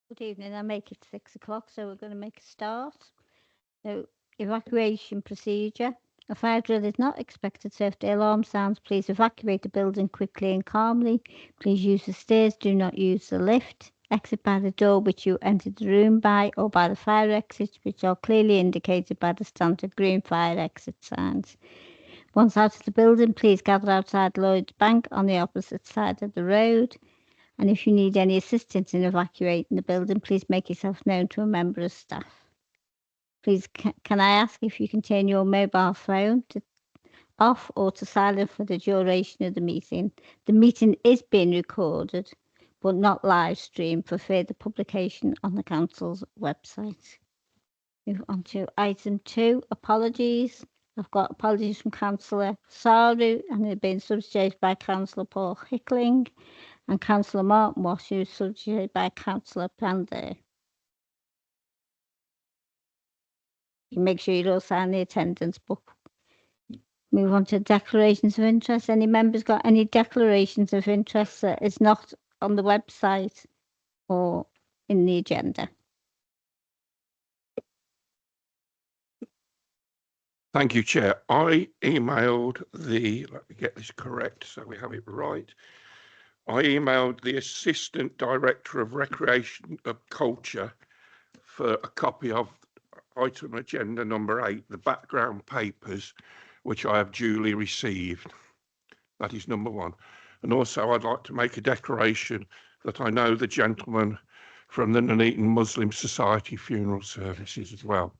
Good evening. I make it 6 o'clock, so we're going to make a start. So, evacuation procedure. A fire drill is not expected, so if the alarm sounds, please evacuate the building quickly and calmly. Please use the stairs, do not use the lift. Exit by the door which you entered the room by, or by the fire exits, which are clearly indicated by the standard green fire exit signs. Once out of the building, please gather outside Lloyd's Bank on the opposite side of the road. And if you need any assistance in evacuating the building, please make yourself known to a member of staff. Please, can I ask if you can turn your mobile phone to off or to silent for the duration of the meeting? The meeting is being recorded, but not live streamed for further publication on the council's website. Move on to item 2, apologies. I've got apologies from Councillor Saru, and they've been substituted by Councillor Paul Hickling and Councillor Martin Wash, who is substituted by Councillor Brander. You make sure you all sign the attendance book. Move on to declarations of interest. Any members got any declarations of interest that is not on the website or in the agenda? Thank you, Chair. I emailed let me get this correct so we have it right. I emailed the Assistant Director of Recreation of Culture for a copy of item agenda number 8, the background papers, which I have duly received. That is number 1. And also I'd like to make a declaration that I know the gentleman from the Nuneaton Muslim Society funeral services as well.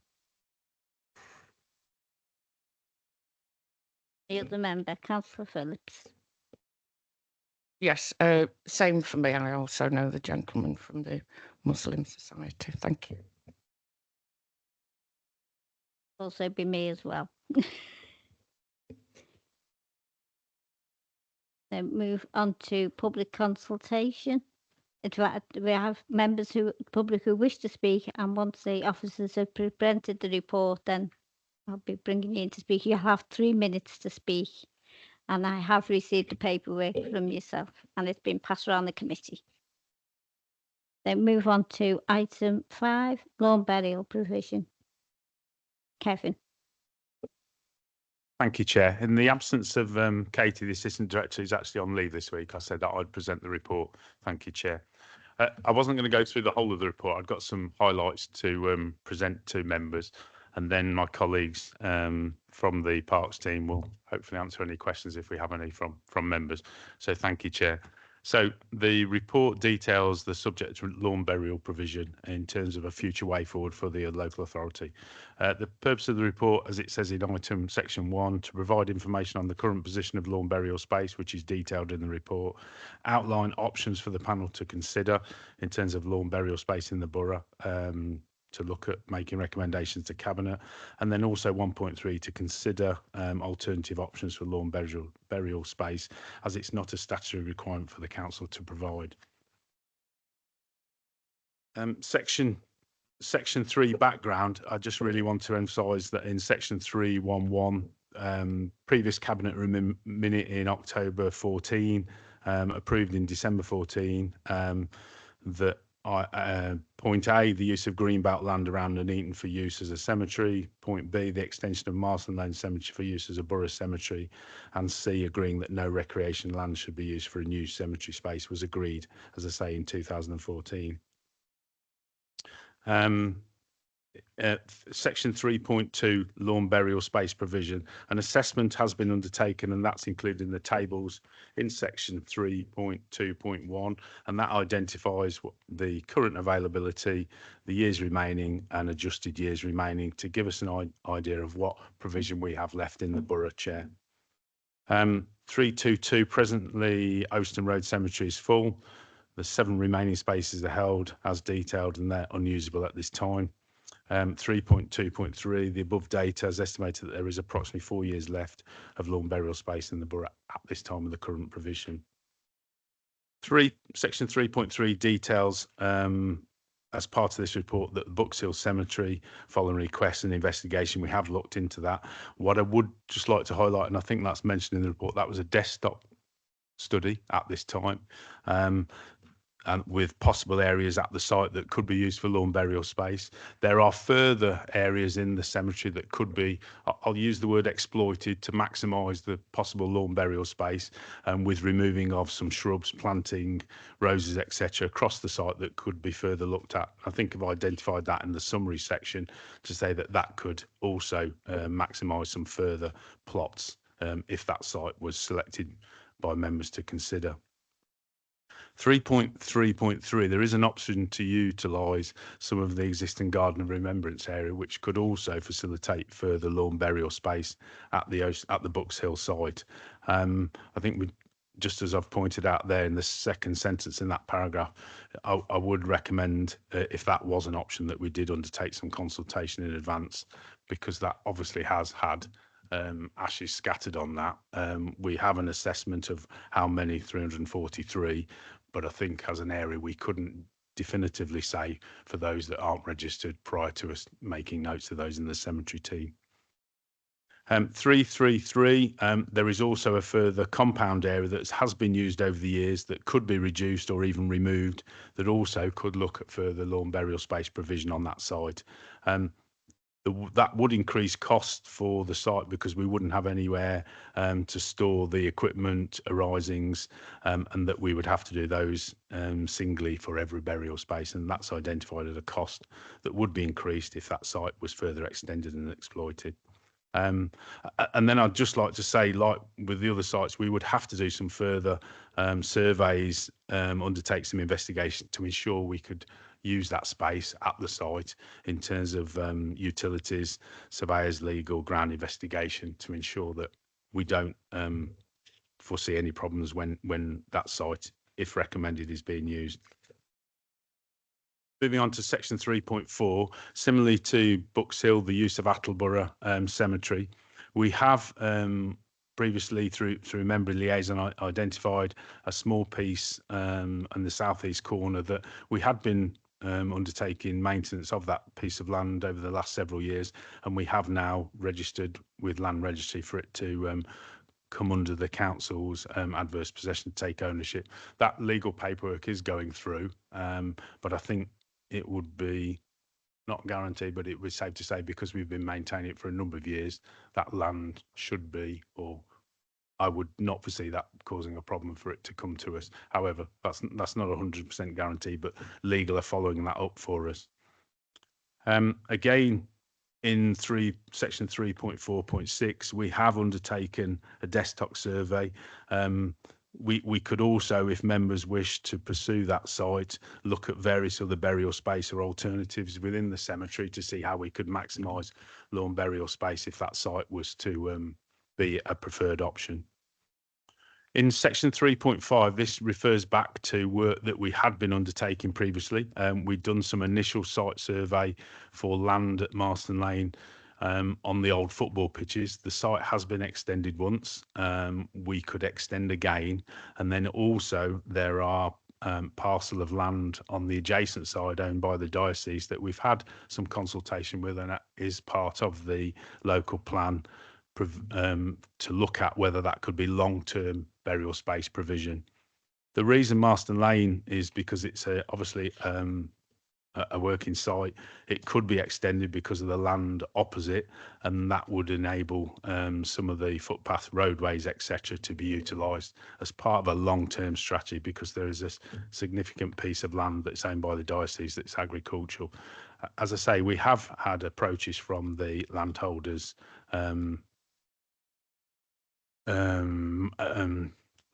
The other member, Councillor Phillips. Yes, same for me. I also know the gentleman from the Muslim Society. Thank you. Also be me as well. Then move on to public consultation. We have members public who wish to speak, and once the officers have presented the report, then I'll be bringing you in to speak. You have 3 minutes to speak, and I have received the paperwork from yourself, and it's been passed around the committee. Then move on to item 5, lawn burial provision. Kevin. Thank you, Chair. In the absence of Katie, the Assistant Director, who's actually on leave this week, I said that I'd present the report. Thank you, Chair. I wasn't going to go through the whole of the report. I've got some highlights to present to members, and then my colleagues from the Parks team will hopefully answer any questions if we have any from members. So thank you, Chair. So the report details the subject to lawn burial provision in terms of a future way forward for the local authority. The purpose of the report, as it says in item section 1, to provide information on the current position of lawn burial space, which is detailed in the report, outline options for the panel to consider in terms of lawn burial space in the borough, to look at making recommendations to Cabinet, and then also 1.3 to consider alternative options for lawn burial space, as it's not a statutory requirement for the council to provide. Section 3 background, I just really want to emphasise that in section 3.1.1, previous Cabinet minute in October 14, approved in December 14, that point A, the use of greenbelt land around Nuneaton for use as a cemetery. Point B, the extension of Marston Lane Cemetery for use as a borough cemetery. And C, agreeing that no recreation land should be used for a new cemetery space was agreed, as I say, in 2014. Section 3.2, lawn burial space provision. An assessment has been undertaken, and that's included in the tables in section 3.2.1, and that identifies what the current availability, the years remaining, and adjusted years remaining to give us an idea of what provision we have left in the borough, Chair. 3.2.2, presently Ouston Road Cemetery is full. The 7 remaining spaces are held as detailed, and they're unusable at this time. 3.2.3, the above data has estimated that there is approximately 4 years left of lawn burial space in the borough at this time of the current provision. Section 3.3 details, as part of this report, that the Buxhill Cemetery, following request and investigation, we have looked into that. What I would just like to highlight, and I think that's mentioned in the report, that was a desktop study at this time. and with possible areas at the site that could be used for lawn burial space. There are further areas in the cemetery that could be, I'll use the word exploited, to maximise the possible lawn burial space, with removing of some shrubs, planting roses, etc. across the site that could be further looked at. I think I've identified that in the summary section to say that that could also maximise some further plots if that site was selected by members to consider. 3.3.3, there is an option to utilise some of the existing garden of remembrance area, which could also facilitate further lawn burial space at the Bucks Hill site. I think we, just as I've pointed out there in the second sentence in that paragraph, I would recommend, if that was an option, that we did undertake some consultation in advance, because that obviously has had ashes scattered on that. We have an assessment of how many, 343, but I think as an area we couldn't definitively say for those that aren't registered prior to us making notes of those in the cemetery team. 333, there is also a further compound area that has been used over the years that could be reduced or even removed, that also could look at further lawn burial space provision on that site. That would increase cost for the site, because we wouldn't have anywhere to store the equipment arisings, and that we would have to do those singly for every burial space, and that's identified as a cost that would be increased if that site was further extended and exploited. And then I'd just like to say, like with the other sites, we would have to do some further surveys, undertake some investigation to ensure we could use that space at the site in terms of utilities, surveyors, legal, ground investigation, to ensure that we don't foresee any problems when that site, if recommended, is being used. Moving on to section 3.4, similarly to Bucks Hill, the use of Attleborough Cemetery, we have previously through member liaison identified a small piece in the southeast corner that we had been undertaking maintenance of that piece of land over the last several years, and we have now registered with Land Registry for it to come under the council's adverse possession to take ownership. That legal paperwork is going through, but I think it would be not guaranteed, but it was safe to say, because we've been maintaining it for a number of years, that land should be, or I would not foresee that causing a problem for it to come to us. However, that's not 100% guaranteed, but legal are following that up for us. Again, in section 3.4.6, we have undertaken a desktop survey. We could also, if members wish to pursue that site, look at various other burial space or alternatives within the cemetery to see how we could maximise lawn burial space if that site was to be a preferred option. In section 3.5, this refers back to work that we had been undertaking previously. We'd done some initial site survey for land at Marston Lane on the old football pitches. The site has been extended once. We could extend again, and then also there are parcel of land on the adjacent side owned by the diocese that we've had some consultation with, and that is part of the local plan to look at whether that could be long-term burial space provision. The reason Marston Lane is because it's obviously a working site. It could be extended because of the land opposite, and that would enable some of the footpath, roadways, etc. to be utilised as part of a long-term strategy, because there is a significant piece of land that's owned by the diocese that's agricultural. As I say, we have had approaches from the landholders,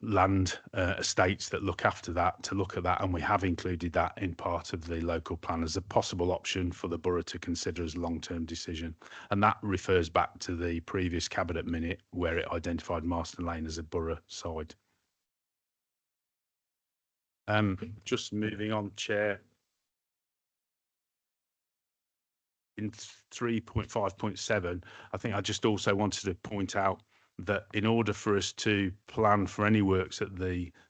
land estates that look after that, to look at that, and we have included that in part of the local plan as a possible option for the borough to consider as a long-term decision. And that refers back to the previous cabinet minute where it identified Marston Lane as a borough site. Just moving on, Chair. In 3.5.7, I think I just also wanted to point out that in order for us to plan for any works at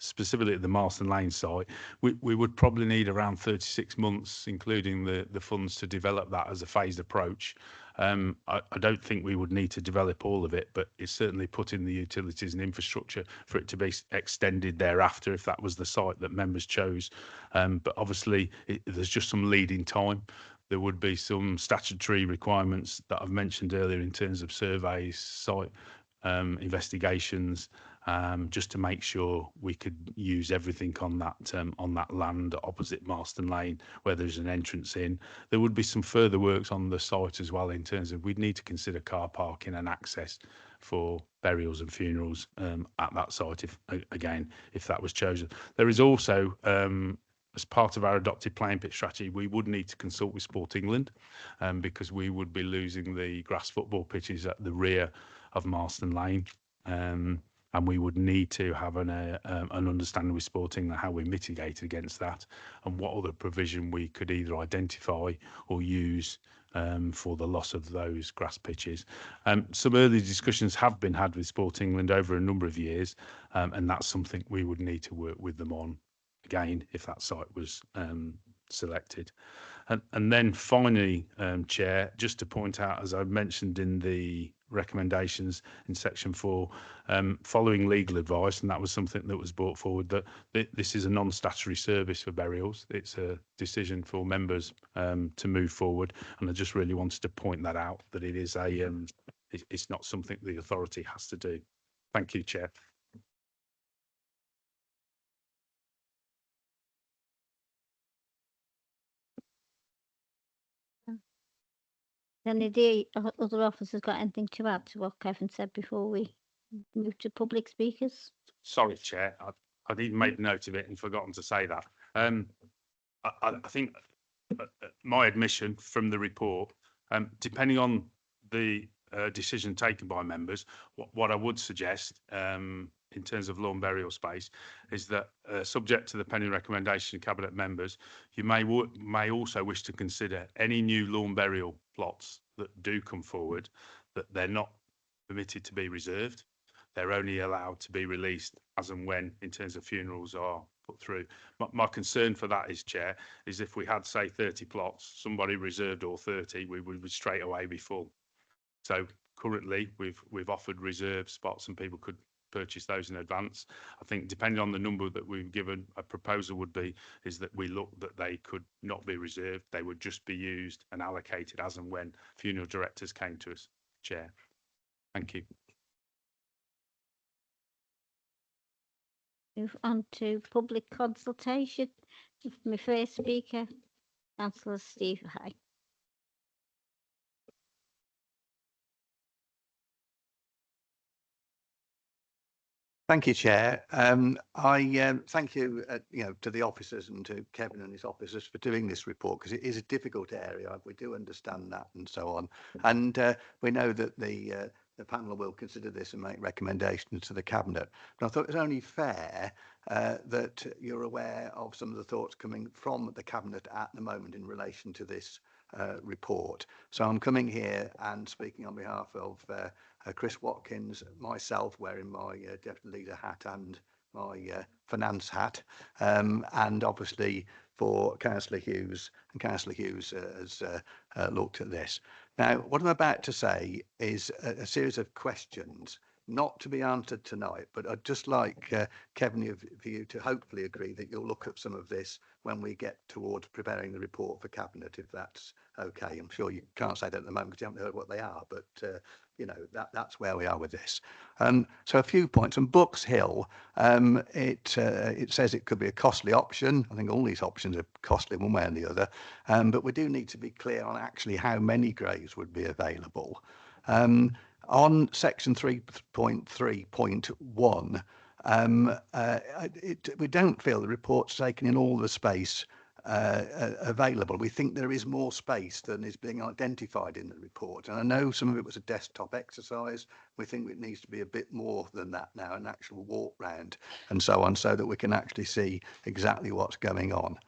specifically at the Marston Lane site, we would probably need around 36 months, including the funds, to develop that as a phased approach. I don't think we would need to develop all of it, but it's certainly put in the utilities and infrastructure for it to be extended thereafter if that was the site that members chose. But obviously, there's just some leading time. There would be some statutory requirements that I've mentioned earlier in terms of surveys, site investigations, just to make sure we could use everything on that land opposite Marston Lane where there's an entrance in. There would be some further works on the site as well in terms of we'd need to consider car parking and access for burials and funerals at that site if that was chosen. There is also as part of our adopted playing pit strategy, we would need to consult with Sport England because we would be losing the grass football pitches at the rear of Marston Lane. And we would need to have an understanding with Sport England how we mitigate against that and what other provision we could either identify or use for the loss of those grass pitches. Some early discussions have been had with Sport England over a number of years, and that's something we would need to work with them on again if that site was selected. And then finally, Chair, just to point out, as I mentioned in the recommendations in section 4, following legal advice, and that was something that was brought forward, that this is a non-statutory service for burials. It's a decision for members to move forward, and I just really wanted to point that out, that it is it's not something the authority has to do. Thank you, Chair. Any of the other officers got anything to add to what Kevin said before we move to public speakers? Sorry, Chair, I'd even made note of it and forgotten to say that. I think my admission from the report, depending on the decision taken by members, what I would suggest in terms of lawn burial space is that subject to the pending recommendation of Cabinet members, you may also wish to consider any new lawn burial plots that do come forward, that they're not permitted to be reserved. They're only allowed to be released as and when, in terms of funerals, are put through. My concern for that is, Chair, is if we had, say, 30 plots, somebody reserved all 30, we would straight away be full. So currently, we've offered reserve spots and people could purchase those in advance. I think depending on the number that we've given, a proposal would be is that we look that they could not be reserved. They would just be used and allocated as and when funeral directors came to us, Chair. Thank you. Move on to public consultation. My first speaker, Councillor Steve High. Thank you, Chair. I thank you, to the officers and to Kevin and his officers for doing this report, because it is a difficult area. We do understand that and so on. And we know that the panel will consider this and make recommendations to the Cabinet. But I thought it was only fair that you're aware of some of the thoughts coming from the Cabinet at the moment in relation to this report. So I'm coming here and speaking on behalf of Chris Watkins, myself wearing my Deputy Leader hat and my finance hat, and obviously for Councillor Hughes, and Councillor Hughes has looked at this. Now, what I'm about to say is a series of questions not to be answered tonight, but I'd just like Kevin, for you to hopefully agree that you'll look at some of this when we get towards preparing the report for Cabinet, if that's okay. I'm sure you can't say that at the moment because you haven't heard what they are, but that's where we are with this. So a few points. On Books Hill, it says it could be a costly option. I think all these options are costly one way or the other, but we do need to be clear on actually how many graves would be available. On section 3.3.1, we don't feel the report's taken in all the space available. We think there is more space than is being identified in the report. And I know some of it was a desktop exercise. We think it needs to be a bit more than that now, an actual walk round and so on, so that we can actually see exactly what's going on.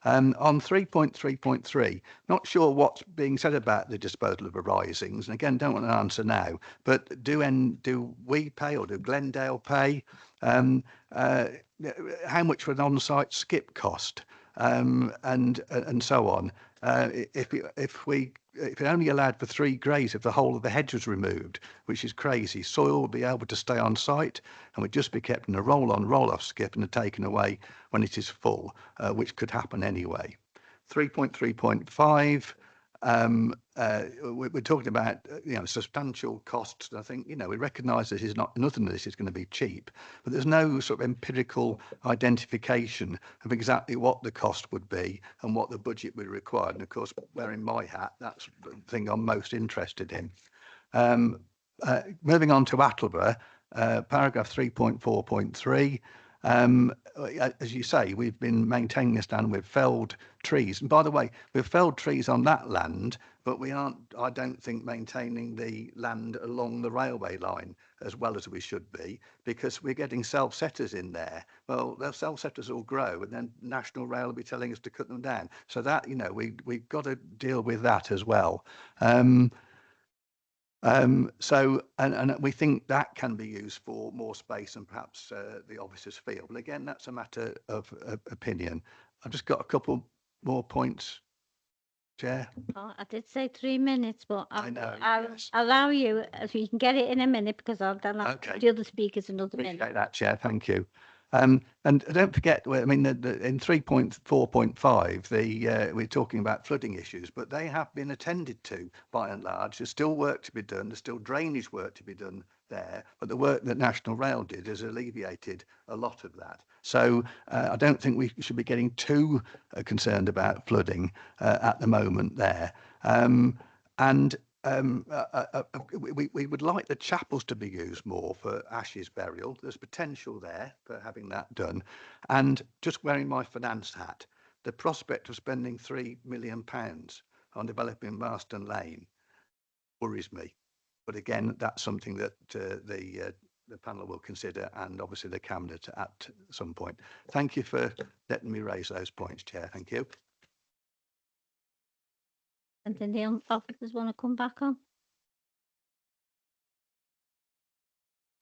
On 3.3.3, not sure what's being said about the disposal of arisings, and again, don't want an answer now, but do we pay or do Glendale pay? How much would an on-site skip cost? And so on. If we if it only allowed for 3 grays if the whole of the hedge was removed, which is crazy. Soil would be able to stay on site and would just be kept in a roll-on, roll-off skip and taken away when it is full, which could happen anyway. 3.3.5, we're talking about substantial costs. I think we recognise this is not, nothing of this is going to be cheap, but there's no sort of empirical identification of exactly what the cost would be and what the budget would require. And of course, wearing my hat, that's the thing I'm most interested in. Moving on to Attleborough, paragraph 3.4.3. As you say, we've been maintaining this land with felled trees. And by the way, we've felled trees on that land, but we aren't, I don't think, maintaining the land along the railway line as well as we should be, because we're getting self-setters in there. Well, those self-setters will grow, and then National Rail will be telling us to cut them down. So that, we've got to deal with that as well. So we think that can be used for more space and perhaps the officers feel. But again, that's a matter of opinion. I've just got a couple more points, Chair. Oh, I did say 3 minutes, but I know, I'll yes. allow you if you can get it in a minute, because I'll then have Okay. the other speakers another Appreciate minute. that, Chair. Thank you. And don't forget, I mean, in 3.4.5, we're talking about flooding issues, but they have been attended to by and large. There's still work to be done. There's still drainage work to be done there, but the work that National Rail did has alleviated a lot of that. So I don't think we should be getting too concerned about flooding at the moment there. We would like the chapels to be used more for ashes burial. There's potential there for having that done. And just wearing my finance hat, the prospect of spending £3 million on developing Marston Lane worries me. But again, that's something that the panel will consider, and obviously the Cabinet at some point. Thank you for letting me raise those points, Chair. Thank you. And then the officers want to come back on?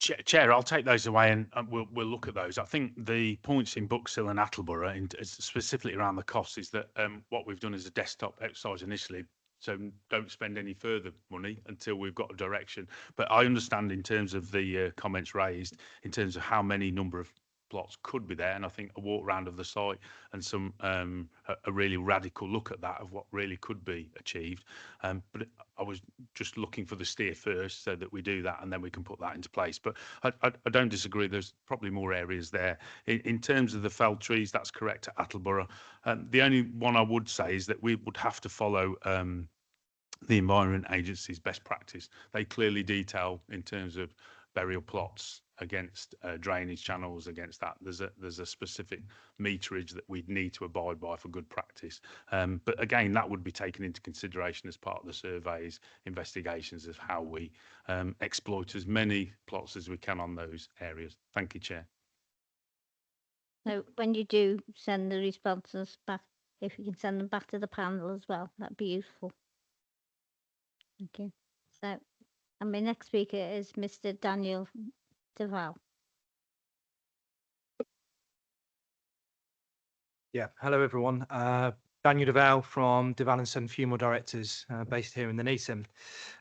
Chair, I'll take those away and we'll look at those. I think the points in Buxhill and Attleborough, specifically around the costs, is that what we've done is a desktop exercise initially, so don't spend any further money until we've got a direction. But I understand in terms of the comments raised, in terms of how many number of plots could be there, and I think a walk round of the site and some a really radical look at that of what really could be achieved. But I was just looking for the steer first so that we do that and then we can put that into place. But I don't disagree. There's probably more areas there. In terms of the felled trees, that's correct at Attleborough. The only one I would say is that we would have to follow the Environment Agency's best practice. They clearly detail in terms of burial plots against drainage channels, against that. There's a specific meterage that we'd need to abide by for good practice. But again, that would be taken into consideration as part of the surveys, investigations of how we exploit as many plots as we can on those areas. Thank you, Chair. So when you do send the responses back, if you can send them back to the panel as well, that'd be useful. Thank you. So, and my next speaker is Mr. Daniel Deval. Yeah, hello everyone. Daniel Deval from Deval & Son Funeral Directors, based here in the Nuneaton.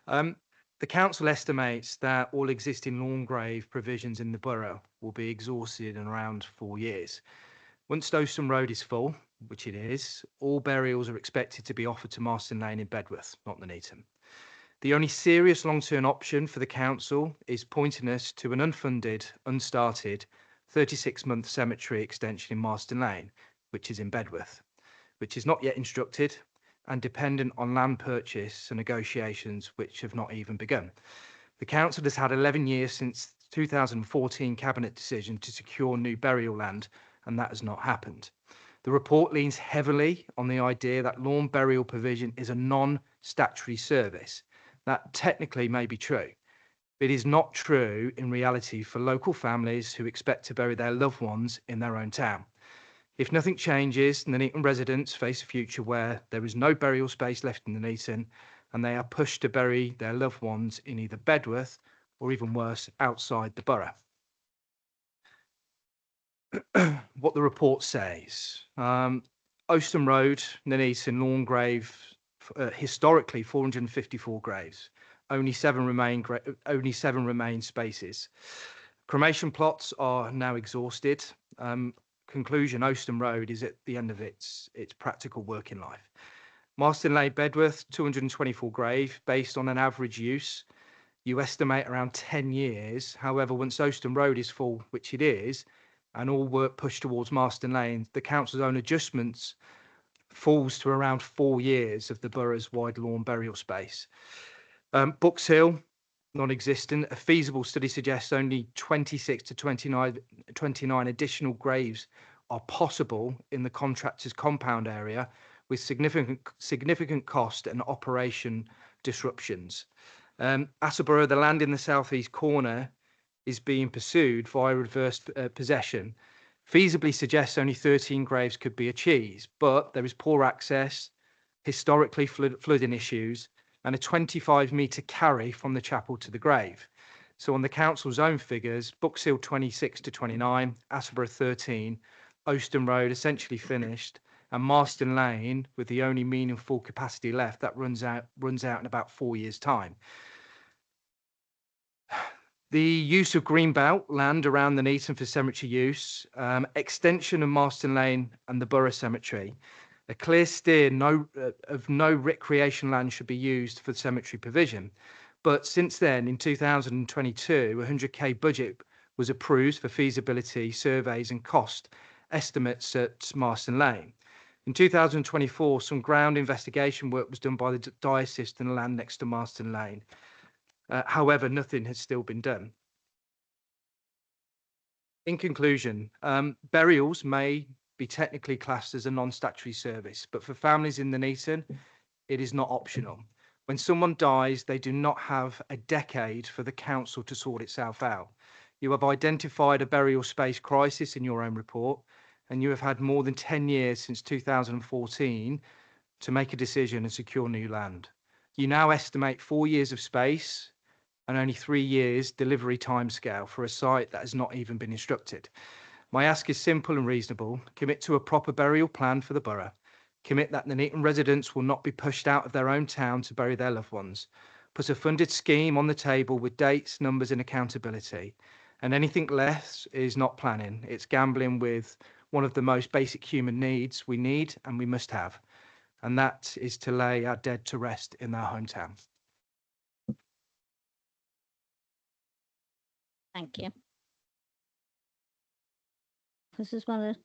The council estimates that all existing lawn grave provisions in the borough will be exhausted in around 4 years. Once Doston Road is full, which it is, all burials are expected to be offered to Marston Lane in Bedworth, not Nuneaton. The only serious long-term option for the council is pointing us to an unfunded, unstarted 36-month cemetery extension in Marston Lane, which is in Bedworth, which is not yet instructed and dependent on land purchase and negotiations which have not even begun. The council has had 11 years since 2014 cabinet decision to secure new burial land, and that has not happened. The report leans heavily on the idea that lawn burial provision is a non-statutory service. That technically may be true, but it is not true in reality for local families who expect to bury their loved ones in their own town. If nothing changes, the Nuneaton residents face a future where there is no burial space left in Nuneaton and they are pushed to bury their loved ones in either Bedworth or even worse, outside the borough. What the report says. Oaston Road, Nuneaton, Lawngrave historically 454 graves. Only seven remain spaces. Cremation plots are now exhausted. Conclusion: Oaston Road is at the end of its practical working life. Marston Lane, Bedworth, 224 grave, based on an average use. You estimate around 10 years. However, once Oaston Road is full, which it is, and all work pushed towards Marston Lane, the council's own adjustments falls to around 4 years of the borough's wide lawn burial space. Books Hill, non-existent. A feasible study suggests only 26 to 29 additional graves are possible in the contractor's compound area, with significant cost and operation disruptions. Attleborough, the land in the southeast corner, is being pursued via reverse possession. Feasibly suggests only 13 graves could be achieved, but there is poor access, historically flooding issues, and a 25-metre carry from the chapel to the grave. So on the council's own figures, Books Hill 26 to 29, Attleborough 13, Oaston Road essentially finished, and Marston Lane, with the only meaningful capacity left, that runs out in about 4 years' time. The use of greenbelt land around the Nuneaton for cemetery use, extension of Marston Lane and the Borough Cemetery, a clear steer of no recreation land should be used for cemetery provision. But since then, in 2022, a 100k budget was approved for feasibility surveys and cost estimates at Marston Lane. In 2024, some ground investigation work was done by the diocese and the land next to Marston Lane. However, nothing has still been done. In conclusion, burials may be technically classed as a non-statutory service, but for families in Nuneaton, it is not optional. When someone dies, they do not have a decade for the council to sort itself out. You have identified a burial space crisis in your own report, and you have had more than 10 years since 2014 to make a decision and secure new land. You now estimate 4 years of space and only 3 years delivery timescale for a site that has not even been instructed. My ask is simple and reasonable. Commit to a proper burial plan for the borough. Commit that the Nuneaton residents will not be pushed out of their own town to bury their loved ones. Put a funded scheme on the table with dates, numbers and accountability. And anything less is not planning. It's gambling with one of the most basic human needs we need and we must have. And that is to lay our dead to rest in their hometown. Thank you. Does this want to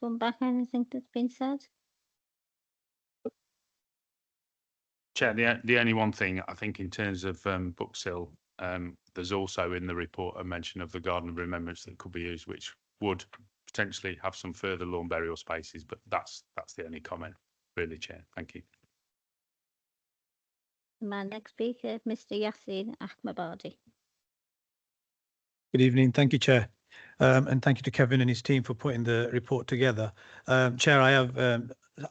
come back on anything that's been said? Chair, the only one thing I think in terms of Books Hill, there's also in the report a mention of the garden of remembrance that could be used, which would potentially have some further lawn burial spaces, but that's the only comment, really, Chair. Thank you. My next speaker, Mr. Yassin Ahmabadi. Good evening. Thank you, Chair. And thank you to Kevin and his team for putting the report together. Chair, I have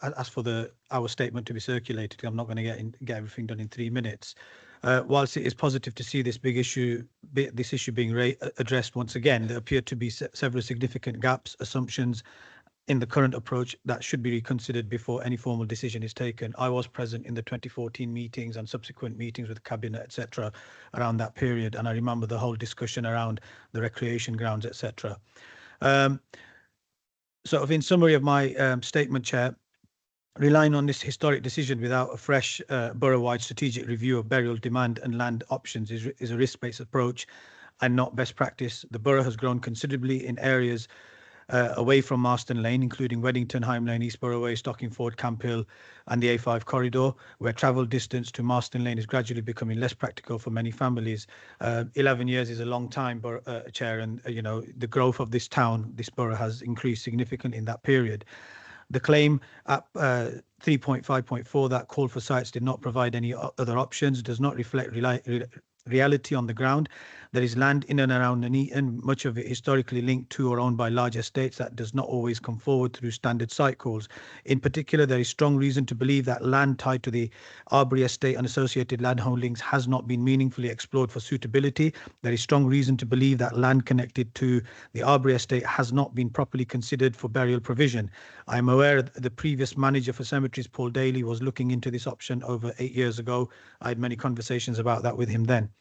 asked for our statement to be circulated. I'm not going to get everything done in 3 minutes. Whilst it is positive to see this issue being addressed once again, there appear to be several significant gaps, assumptions in the current approach that should be reconsidered before any formal decision is taken. I was present in the 2014 meetings and subsequent meetings with the cabinet, etc., around that period, and I remember the whole discussion around the recreation grounds, etc. Sort of in summary of my statement, Chair, relying on this historic decision without a fresh borough-wide strategic review of burial demand and land options is a risk-based approach and not best practice. The borough has grown considerably in areas away from Marston Lane, including Weddington, Hime Lane, East Borough Way, Stockingford, Camp Hill and the A5 corridor, where travel distance to Marston Lane is gradually becoming less practical for many families. 11 years is a long time, Chair, and the growth of this town, this borough, has increased significantly in that period. The claim at 3.5.4 that call for sites did not provide any other options does not reflect reality on the ground. There is land in and around Nuneaton, much of it historically linked to or owned by large estates that does not always come forward through standard site calls. In particular, there is strong reason to believe that land tied to the Arbury estate and associated land holdings has not been meaningfully explored for suitability. There is strong reason to believe that land connected to the Arbury estate has not been properly considered for burial provision. I am aware that the previous manager for cemeteries, Paul Daly, was looking into this option over 8 years ago. I had many conversations about that with him then.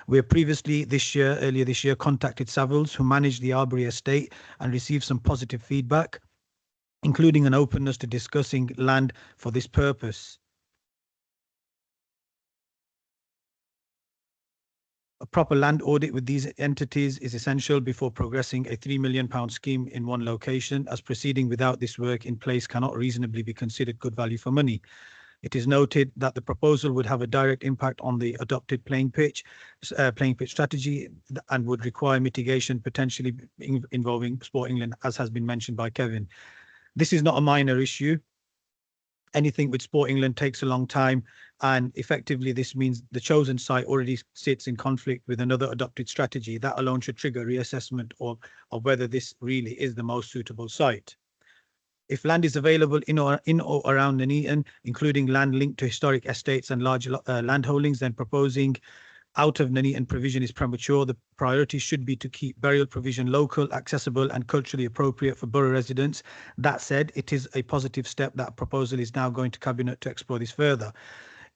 We have previously earlier this year, contacted Savills, who managed the Arbury estate, and received some positive feedback, including an openness to discussing land for this purpose. A proper land audit with these entities is essential before progressing a £3 million scheme in one location, as proceeding without this work in place cannot reasonably be considered good value for money. It is noted that the proposal would have a direct impact on the adopted playing pitch strategy and would require mitigation, potentially involving Sport England, as has been mentioned by Kevin. This is not a minor issue. Anything with Sport England takes a long time, and effectively this means the chosen site already sits in conflict with another adopted strategy. That alone should trigger reassessment of whether this really is the most suitable site. If land is available in or around Nuneaton, including land linked to historic estates and large land holdings, then proposing out of Nuneaton provision is premature. The priority should be to keep burial provision local, accessible and culturally appropriate for borough residents. That said, it is a positive step that proposal is now going to Cabinet to explore this further.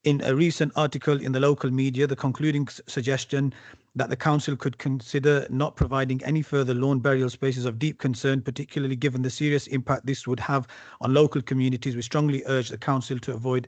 In a recent article in the local media, the concluding suggestion that the council could consider not providing any further lawn burial spaces of deep concern, particularly given the serious impact this would have on local communities. We strongly urge the council to avoid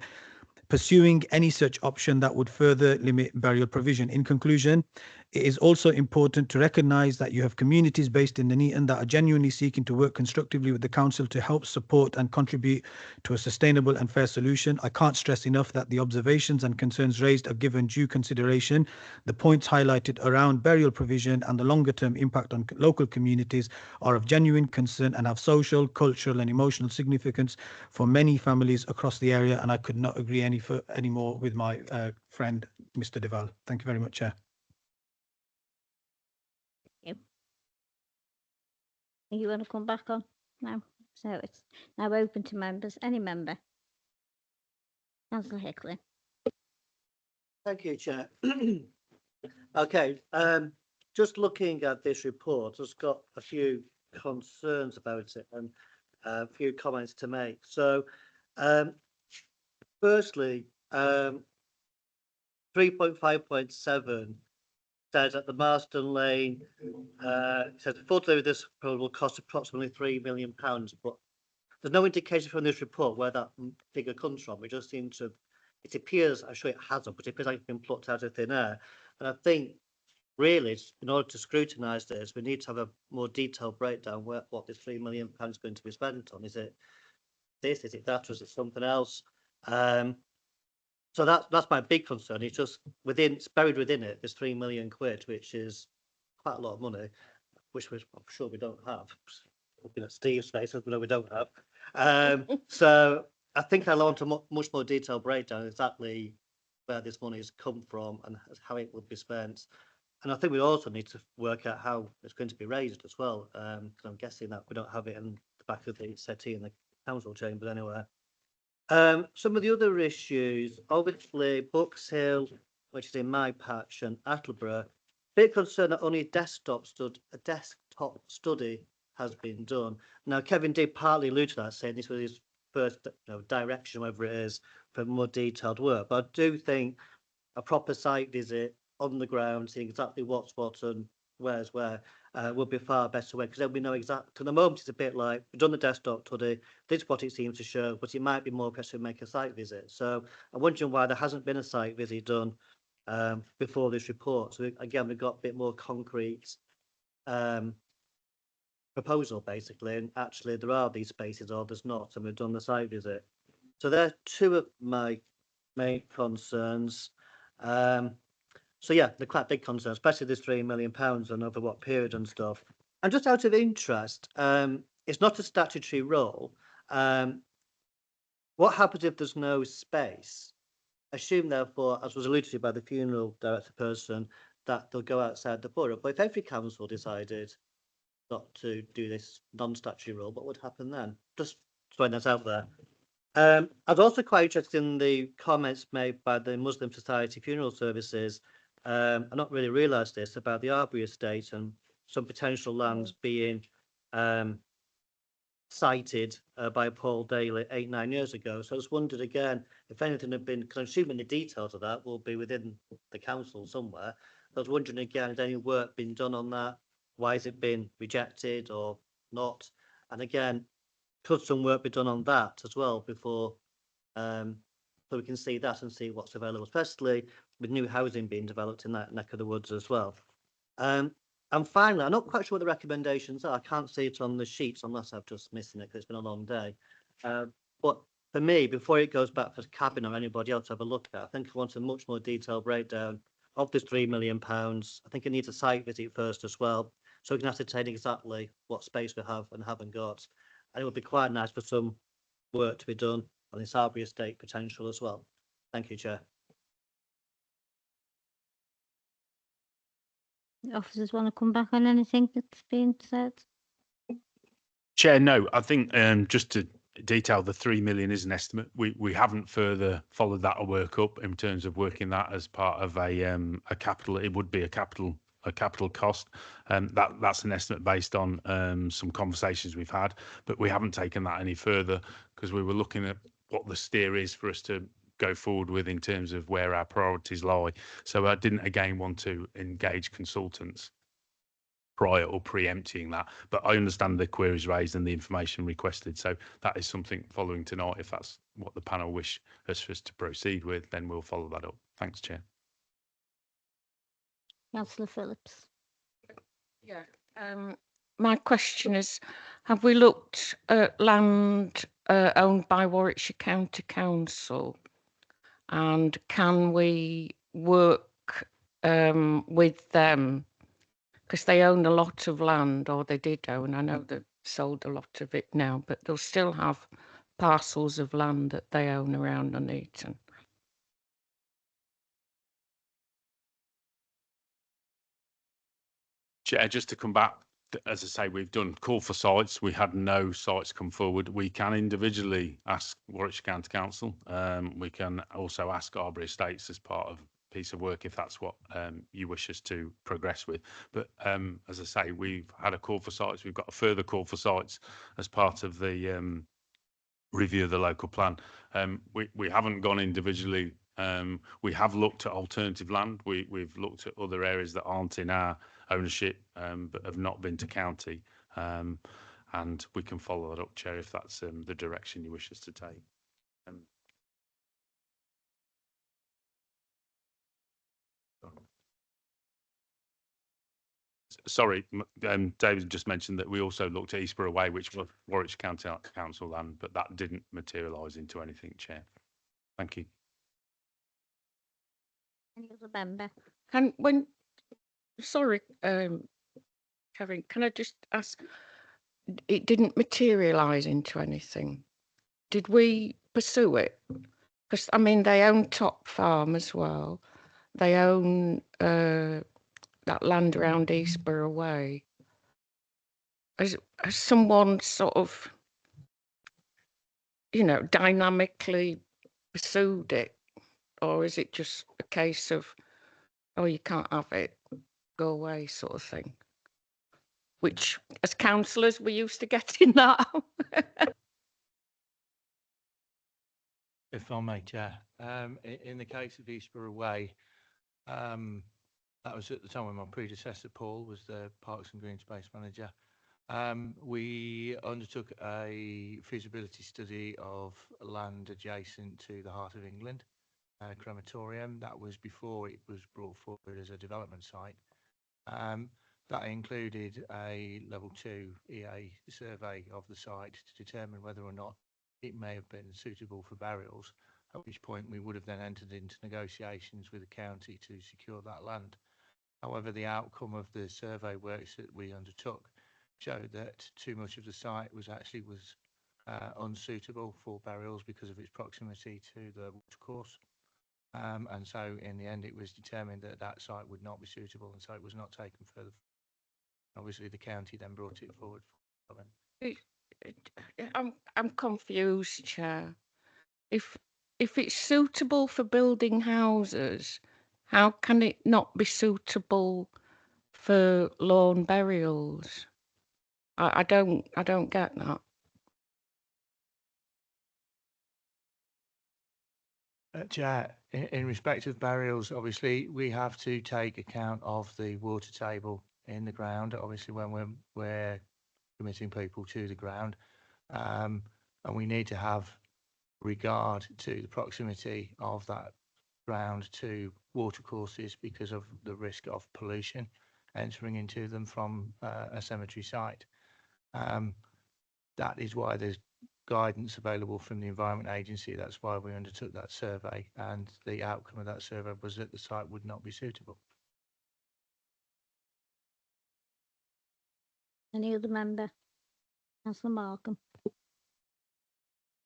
pursuing any such option that would further limit burial provision. In conclusion, it is also important to recognise that you have communities based in Nuneaton that are genuinely seeking to work constructively with the council to help support and contribute to a sustainable and fair solution. I can't stress enough that the observations and concerns raised are given due consideration. The points highlighted around burial provision and the longer term impact on local communities are of genuine concern and have social, cultural and emotional significance for many families across the area, and I could not agree any more with my friend Mr. Deval. Thank you very much, Chair. You want to come back on? No. So it's now open to members. Any member? Councillor Hickley. Thank you, Chair. Okay, just looking at this report, I've got a few concerns about it and a few comments to make. So, firstly, 3.5.7 says that the Marston Lane says the full delivery of this proposal will cost approximately £3 million, but there's no indication from this report where that figure comes from. It just seems to, it appears, I'm sure it hasn't, but it appears like it's been plucked out of thin air. And I think really, in order to scrutinise this, we need to have a more detailed breakdown what this £3 million is going to be spent on. Is it this? Is it that? Or is it something else? So that's my big concern. It's just it's buried within it. There's £3 million, which is quite a lot of money, which I'm sure we don't have. Looking at Steve's face, we know we don't have. So I think I want a much more detailed breakdown exactly where this money has come from and how it will be spent. And I think we also need to work out how it's going to be raised as well. Because I'm guessing that we don't have it in the back of the settee in the council chamber anywhere. Some of the other issues, obviously, Bucks Hill, which is in my patch, and Attleborough, bit concerned that only a desktop study has been done. Now, Kevin did partly allude to that, saying this was his first direction, whatever it is, for more detailed work. But I do think a proper site visit on the ground, seeing exactly what's what and where's where, would be far better way, because then we know exactly. To the moment, it's a bit like we've done the desktop study. This is what it seems to show, but it might be more pressing to make a site visit. So I'm wondering why there hasn't been a site visit done before this report. So again, we've got a bit more concrete proposal basically, and actually there are these spaces or there's not, and we've done the site visit. So they're two of my main concerns. So yeah, they're quite big concerns, especially this £3 million and over what period and stuff. And just out of interest, it's not a statutory role. What happens if there's no space? Assume, therefore, as was alluded to by the funeral director person, that they'll go outside the borough. But if every council decided not to do this non-statutory rule, what would happen then? Just throwing that out there. I was also quite interested in the comments made by the Muslim Society Funeral Services. I not really realised this about the Arbury estate and some potential lands being cited by Paul Daly 8-9 years ago. So I just wondered again if anything had been, because I'm assuming the details of that will be within the council somewhere. I was wondering again, has any work been done on that? Why has it been rejected or not? And again, could some work be done on that as well before, so we can see that and see what's available, especially with new housing being developed in that neck of the woods as well. And finally, I'm not quite sure what the recommendations are. I can't see it on the sheets unless I've just missing it because it's been a long day. But for me, before it goes back for Cabinet or anybody else to have a look at, I think I want a much more detailed breakdown of this £3 million. I think it needs a site visit first as well, so we can ascertain exactly what space we have and haven't got. And it would be quite nice for some work to be done on this Arbury estate potential as well. Thank you, Chair. The officers want to come back on anything that's been said? Chair, no, I think just to detail, the 3 million is an estimate. We haven't further followed that work up in terms of working that as part of a capital. It would be a capital cost. That's an estimate based on some conversations we've had, but we haven't taken that any further because we were looking at what the steer is for us to go forward with in terms of where our priorities lie. So I didn't again want to engage consultants prior or preempting that, but I understand the queries raised and the information requested. So that is something following tonight. If that's what the panel wish us to proceed with, then we'll follow that up. Thanks, Chair. Councillor Phillips. Yeah. My question is, have we looked at land owned by Warwickshire County Council, and can we work with them? Because they own a lot of land, or they did own. I know they've sold a lot of it now, but they'll still have parcels of land that they own around Nuneaton. Chair, just to come back, as I say, we've done call for sites. We had no sites come forward. We can individually ask Warwickshire County Council. We can also ask Arbury Estates as part of a piece of work if that's what you wish us to progress with. But as I say, we've had a call for sites. We've got a further call for sites as part of the review of the local plan. We haven't gone individually. We have looked at alternative land. We've looked at other areas that aren't in our ownership, but have not been to county. And we can follow that up, Chair, if that's the direction you wish us to take. Sorry, David just mentioned that we also looked at Eastborough Way, which was Warwickshire County Council land, but that didn't materialise into anything, Chair. Thank you. Any other member? Sorry, Kevin, can I just ask, it didn't materialise into anything. Did we pursue it? Because, I mean, they own Top Farm as well. They own that land around Eastborough Way. Has someone sort of, dynamically pursued it? Or is it just a case of, oh, you can't have it, go away sort of thing? Which, as councillors, we used to get in that. If I may, Chair, in the case of Eastborough Way, that was at the time when my predecessor, Paul, was the Parks and Green Space Manager. We undertook a feasibility study of land adjacent to the Heart of England crematorium. That was before it was brought forward as a development site. That included a level 2 EA survey of the site to determine whether or not it may have been suitable for burials, at which point we would have then entered into negotiations with the county to secure that land. However, the outcome of the survey works that we undertook showed that too much of the site was unsuitable for burials because of its proximity to the watercourse. And so in the end, it was determined that that site would not be suitable, and so it was not taken further. Obviously, the county then brought it forward. I'm confused, Chair. If it's suitable for building houses, how can it not be suitable for lawn burials? I don't get that. Chair, in respect of burials, obviously we have to take account of the water table in the ground. Obviously, when we're committing people to the ground, and we need to have regard to the proximity of that ground to watercourses because of the risk of pollution entering into them from a cemetery site. That is why there's guidance available from the Environment Agency. That's why we undertook that survey, and the outcome of that survey was that the site would not be suitable. Any other member? Councillor Markham.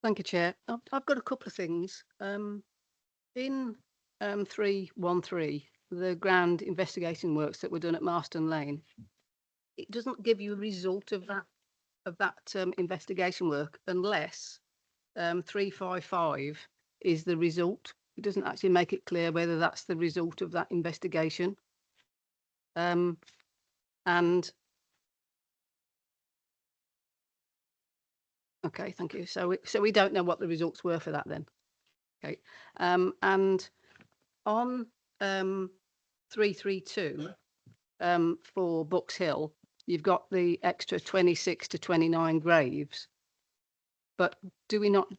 Thank you, Chair. I've got a couple of things. In 313, the ground investigation works that were done at Marston Lane, it doesn't give you a result of that investigation work unless 355 is the result. It doesn't actually make it clear whether that's the result of that investigation. And okay, thank you. So we don't know what the results were for that then. Okay. And on 332 for Bucks Hill, you've got the extra 26 to 29 graves. But do we not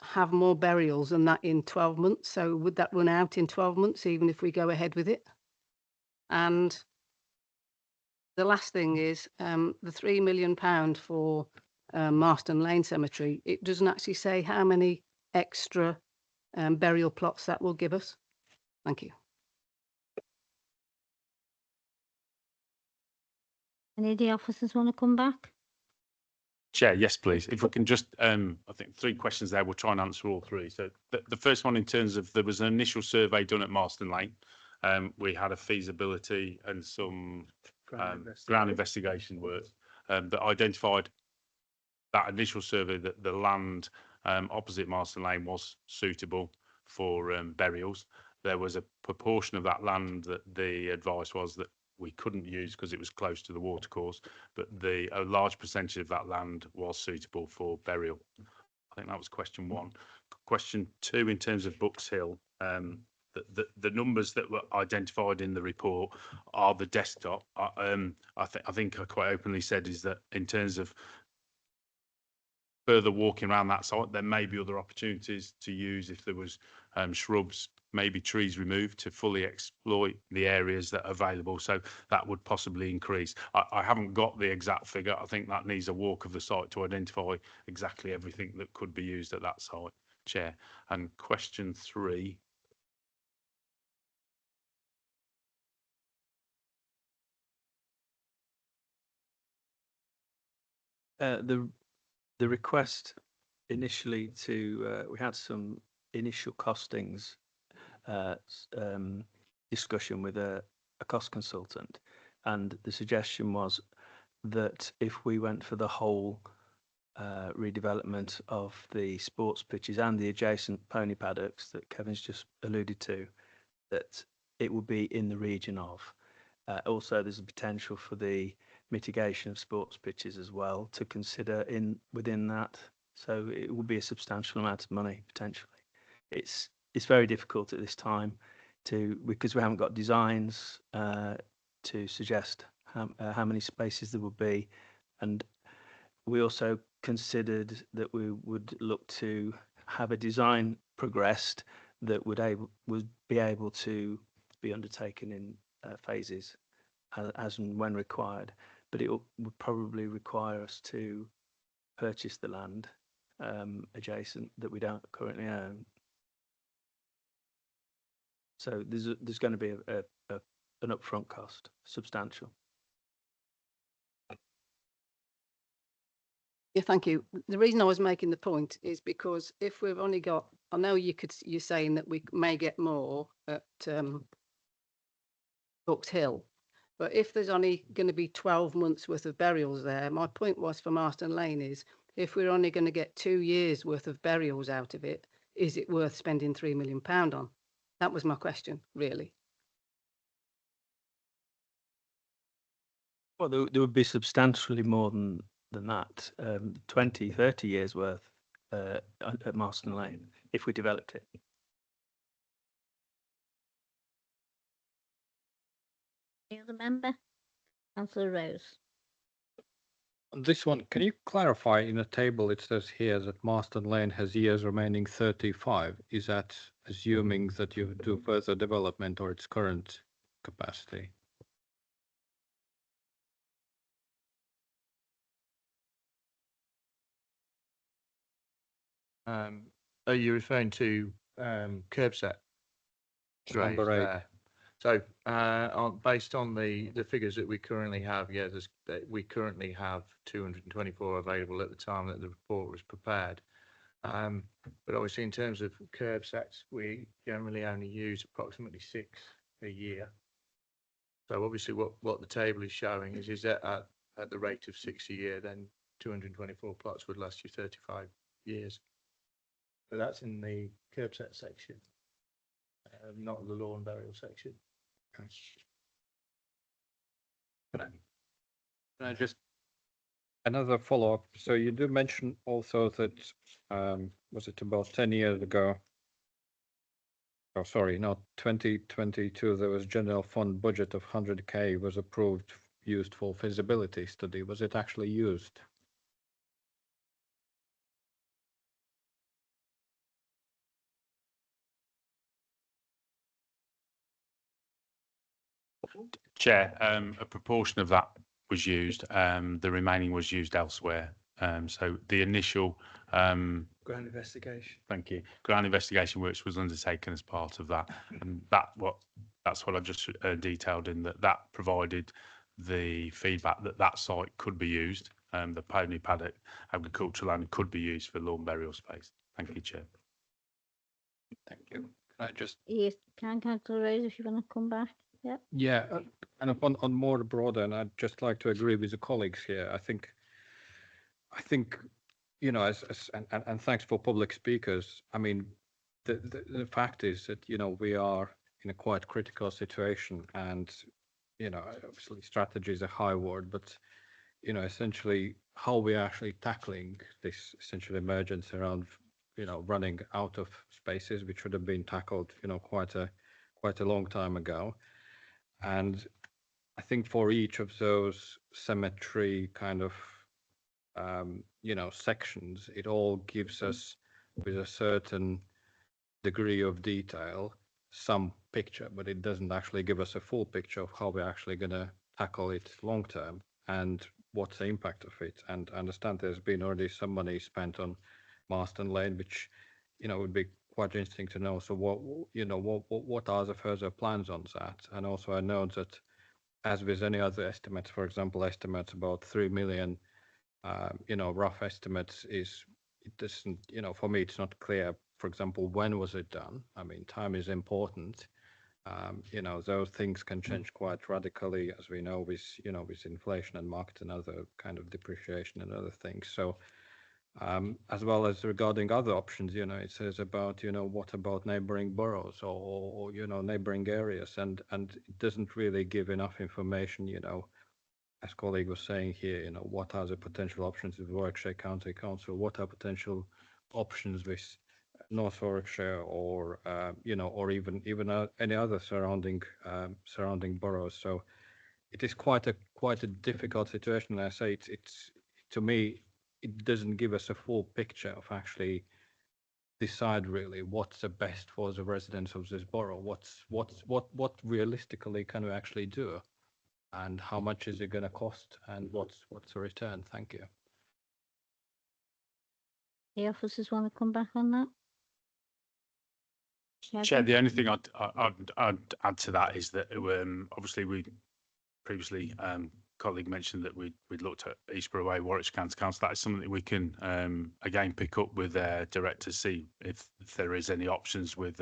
have more burials than that in 12 months? So would that run out in 12 months, even if we go ahead with it? And the last thing is the £3 million for Marston Lane Cemetery. It doesn't actually say how many extra burial plots that will give us. Thank you. Any of the officers want to come back? Chair, yes, please. If we can just, I think 3 questions there. We'll try and answer all 3. So the first one, in terms of, there was an initial survey done at Marston Lane. We had a feasibility and some ground investigation work that identified that initial survey that the land opposite Marston Lane was suitable for burials. There was a proportion of that land that the advice was that we couldn't use because it was close to the watercourse, but a large percentage of that land was suitable for burial. I think that was question 1. Question 2, in terms of Bucks Hill, the numbers that were identified in the report are the desktop. I think I quite openly said is that in terms of further walking around that site, there may be other opportunities to use if there was shrubs, maybe trees removed to fully exploit the areas that are available. So that would possibly increase. I haven't got the exact figure. I think that needs a walk of the site to identify exactly everything that could be used at that site, Chair. And question 3. The request initially we had some initial costings discussion with a cost consultant, and the suggestion was that if we went for the whole redevelopment of the sports pitches and the adjacent pony paddocks that Kevin's just alluded to, that it would be in the region of. Also, there's a potential for the mitigation of sports pitches as well to consider within that. So it will be a substantial amount of money potentially. It's very difficult at this time because we haven't got designs to suggest how many spaces there would be, and we also considered that we would look to have a design progressed that would be able to be undertaken in phases as and when required, but it would probably require us to purchase the land adjacent that we don't currently own. So there's going to be an upfront cost, substantial. Yeah, thank you. The reason I was making the point is because if we've only got I know you're saying that we may get more at Books Hill, but if there's only going to be 12 months worth of burials there, my point was for Marston Lane is if we're only going to get 2 years worth of burials out of it, is it worth spending £3 million on? That was my question, really. Well, there would be substantially more than that, 20, 30 years worth at Marston Lane if we developed it. Any other member? Councillor Rose. On this one, can you clarify in the table it says here that Marston Lane has years remaining 35. Is that assuming that you do further development or its current capacity? Are you referring to curb set graves Number 8. there? So based on the figures that we currently have, yeah, we currently have 224 available at the time that the report was prepared. But obviously in terms of curb sets, we generally only use approximately 6 a year. So obviously what the table is showing is that at the rate of 6 a year, then 224 plots would last you 35 years. But that's in the curb set section, not the lawn burial section. Can I just another follow-up? So you do mention also that was it about 10 years ago? Oh, sorry, not 2022. There was general fund budget of 100k was approved, used for feasibility study. Was it actually used? Chair, a proportion of that was used. The remaining was used elsewhere. So the initial Ground investigation. thank you. Ground investigation works was undertaken as part of that, and that's what I just detailed in that provided the feedback that site could be used. The pony paddock agricultural land could be used for lawn burial space. Thank you, Chair. Thank you. Can I just Yes, Councillor Rose, if you want to come back. Yep. Yeah, and on more broader, and I'd just like to agree with the colleagues here. I think, you know, and thanks for public speakers. I mean, the fact is that, you know, we are in a quite critical situation, and, you know, obviously strategy is a high word, but, you know, essentially how we're actually tackling this essential emergency around, you know, running out of spaces, which should have been tackled, you know, quite a long time ago. And I think for each of those cemetery kind of, you know, sections, it all gives us, with a certain degree of detail, some picture, but it doesn't actually give us a full picture of how we're actually going to tackle it long term and what's the impact of it. And I understand there's been already some money spent on Marston Lane, which, you know, would be quite interesting to know. So what are the further plans on that? And also I know that, as with any other estimates, for example, estimates about 3 million, you know, rough estimates it doesn't, you know, for me, it's not clear, for example, when was it done? I mean, time is important. You know, those things can change quite radically, as we know, with inflation and market and other kind of depreciation and other things. So, as well as regarding other options, you know, it says about, you know, what about neighboring boroughs or you know, neighboring areas, and it doesn't really give enough information, you know, as colleague was saying here, you know, what are the potential options with Warwickshire County Council, what are potential options with North Warwickshire or, you know, or even any other surrounding boroughs. So it is quite a difficult situation. And I say it's to me, it doesn't give us a full picture of actually decide really what's the best for the residents of this borough. What realistically can we actually do, and how much is it going to cost, and what's the return? Thank you. The officers want to come back on that? Chair, the only thing I'd add to that is that obviously we previously colleague mentioned that we'd looked at Eastborough Way, Warwickshire County Council. That is something that we can again pick up with their directors, see if there is any options with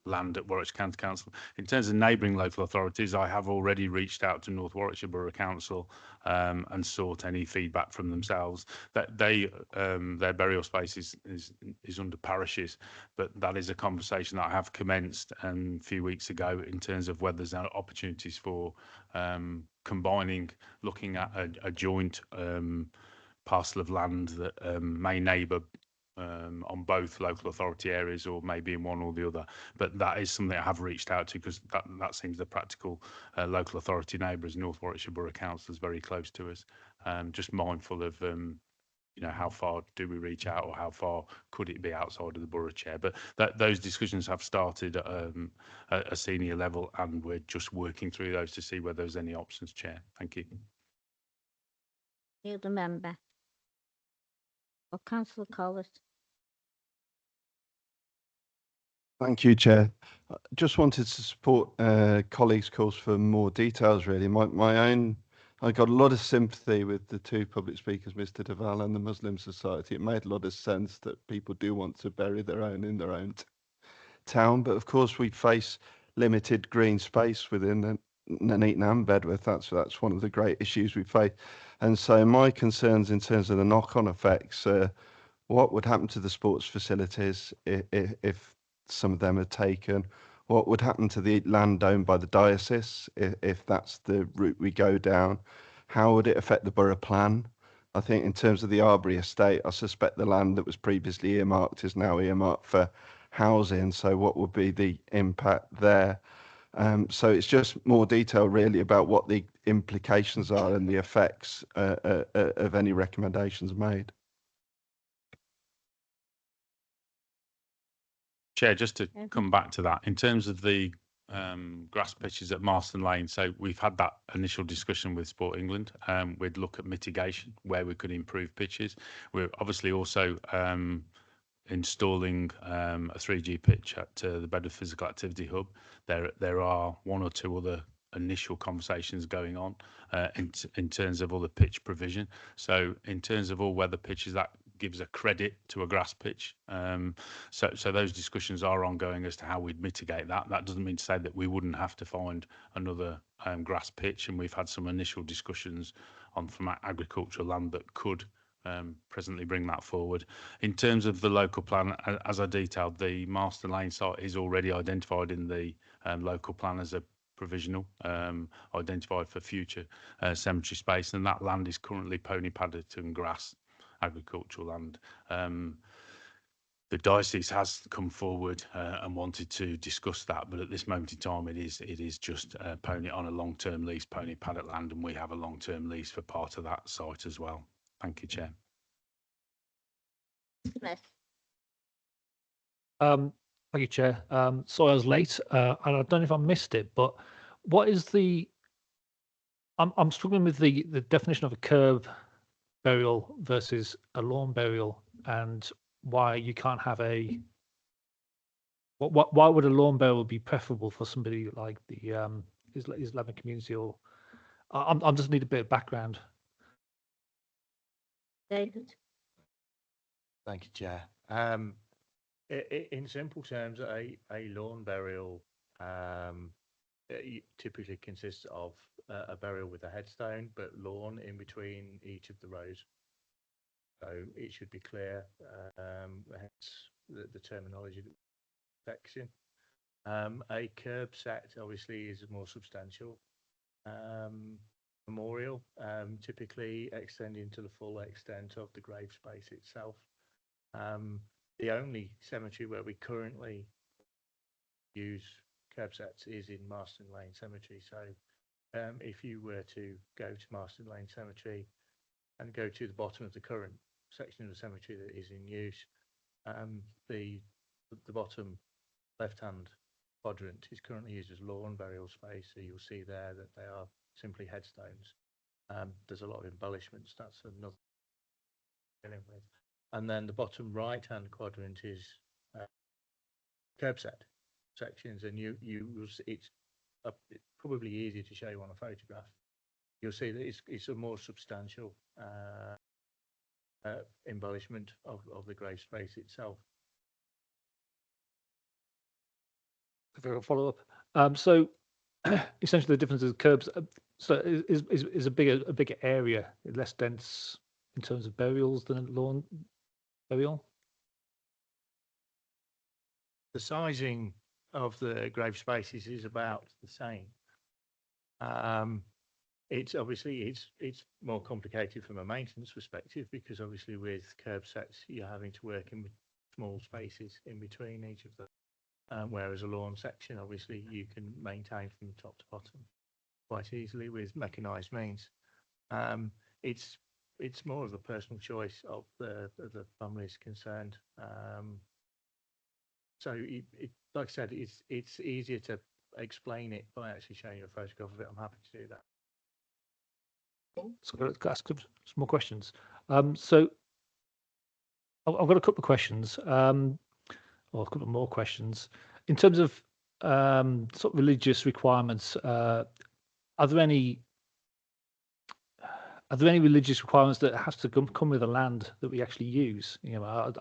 land at Warwickshire County Council. In terms of neighbouring local authorities, I have already reached out to North Warwickshire Borough Council and sought any feedback from themselves. That their burial space is under parishes, but that is a conversation that I have commenced a few weeks ago in terms of whether there's opportunities for combining, looking at a joint parcel of land that may neighbour on both local authority areas or maybe in one or the other. But that is something I have reached out to because that seems the practical local authority neighbours. North Warwickshire Borough Council is very close to us. Just mindful of how far do we reach out or how far could it be outside of the borough chair? But those discussions have started at a senior level and we're just working through those to see whether there's any options, Chair. Thank you. The other member. Or Councillor Collett. Thank you, Chair. Just wanted to support colleagues' calls for more details, really. I got a lot of sympathy with the two public speakers, Mr. Deval and the Muslim Society. It made a lot of sense that people do want to bury their own in their own town, but of course we face limited green space within Nuneaton and Bedworth. That's one of the great issues we face. And so my concerns in terms of the knock-on effects, what would happen to the sports facilities if some of them are taken? What would happen to the land owned by the diocese if that's the route we go down? How would it affect the borough plan? I think in terms of the Arbury estate, I suspect the land that was previously earmarked is now earmarked for housing. So what would be the impact there? So it's just more detail really about what the implications are and the effects of any recommendations made. Chair, just to come back to that, in terms of the grass pitches at Marston Lane, so we've had that initial discussion with Sport England. We'd look at mitigation, where we could improve pitches. We're obviously also installing a 3G pitch at the Bedworth Physical Activity Hub. There are one or two other initial conversations going on in terms of other pitch provision. So in terms of all weather pitches, that gives a credit to a grass pitch. So those discussions are ongoing as to how we'd mitigate that. That doesn't mean to say that we wouldn't have to find another grass pitch, and we've had some initial discussions on from agricultural land that could presently bring that forward. In terms of the local plan, as I detailed, the Marston Lane site is already identified in the local plan as a provisional, identified for future cemetery space, and that land is currently pony padded and grass agricultural land. The diocese has come forward and wanted to discuss that, but at this moment in time, it is just pony on a long-term lease, pony paddock land, and we have a long-term lease for part of that site as well. Thank you, Chair. Smith. Thank you, Chair. Sorry I was late, and I don't know if I missed it, but what is the? I'm struggling with the definition of a curb burial versus a lawn burial, and why you can't have a. Why would a lawn burial be preferable for somebody like the Islamic community? Or I'm just need a bit of background. David. Thank you, Chair. In simple terms, a lawn burial it typically consists of a burial with a headstone, but lawn in between each of the rows. So it should be clear, hence the terminology section. A curb set obviously is more substantial. Memorial, typically extending to the full extent of the grave space itself. The only cemetery where we currently use curb sets is in Marston Lane Cemetery. So if you were to go to Marston Lane Cemetery and go to the bottom of the current section of the cemetery that is in use, the bottom left-hand quadrant is currently used as lawn burial space. So you'll see there that they are simply headstones. There's a lot of embellishments. That's another dealing with. And then the bottom right-hand quadrant is curb set sections, and it's probably easier to show you on a photograph. you'll see that it's a more substantial embellishment of the grave space itself. If I follow up, so essentially the difference is curbs. So is a bigger area, less dense in terms of burials than a lawn burial. The sizing of the grave spaces is about the same. It's obviously it's more complicated from a maintenance perspective because obviously with curb sets you're having to work in small spaces in between each of them, whereas a lawn section obviously you can maintain from top to bottom quite easily with mechanised means. It's more of a personal choice of the families concerned. So like I said, it's easier to explain it by actually showing you a photograph of it. I'm happy to do that. So I've got to ask some more questions. So I've got a couple of questions, or a couple more questions. In terms of sort of religious requirements, are there any religious requirements that has to come with the land that we actually use? You know,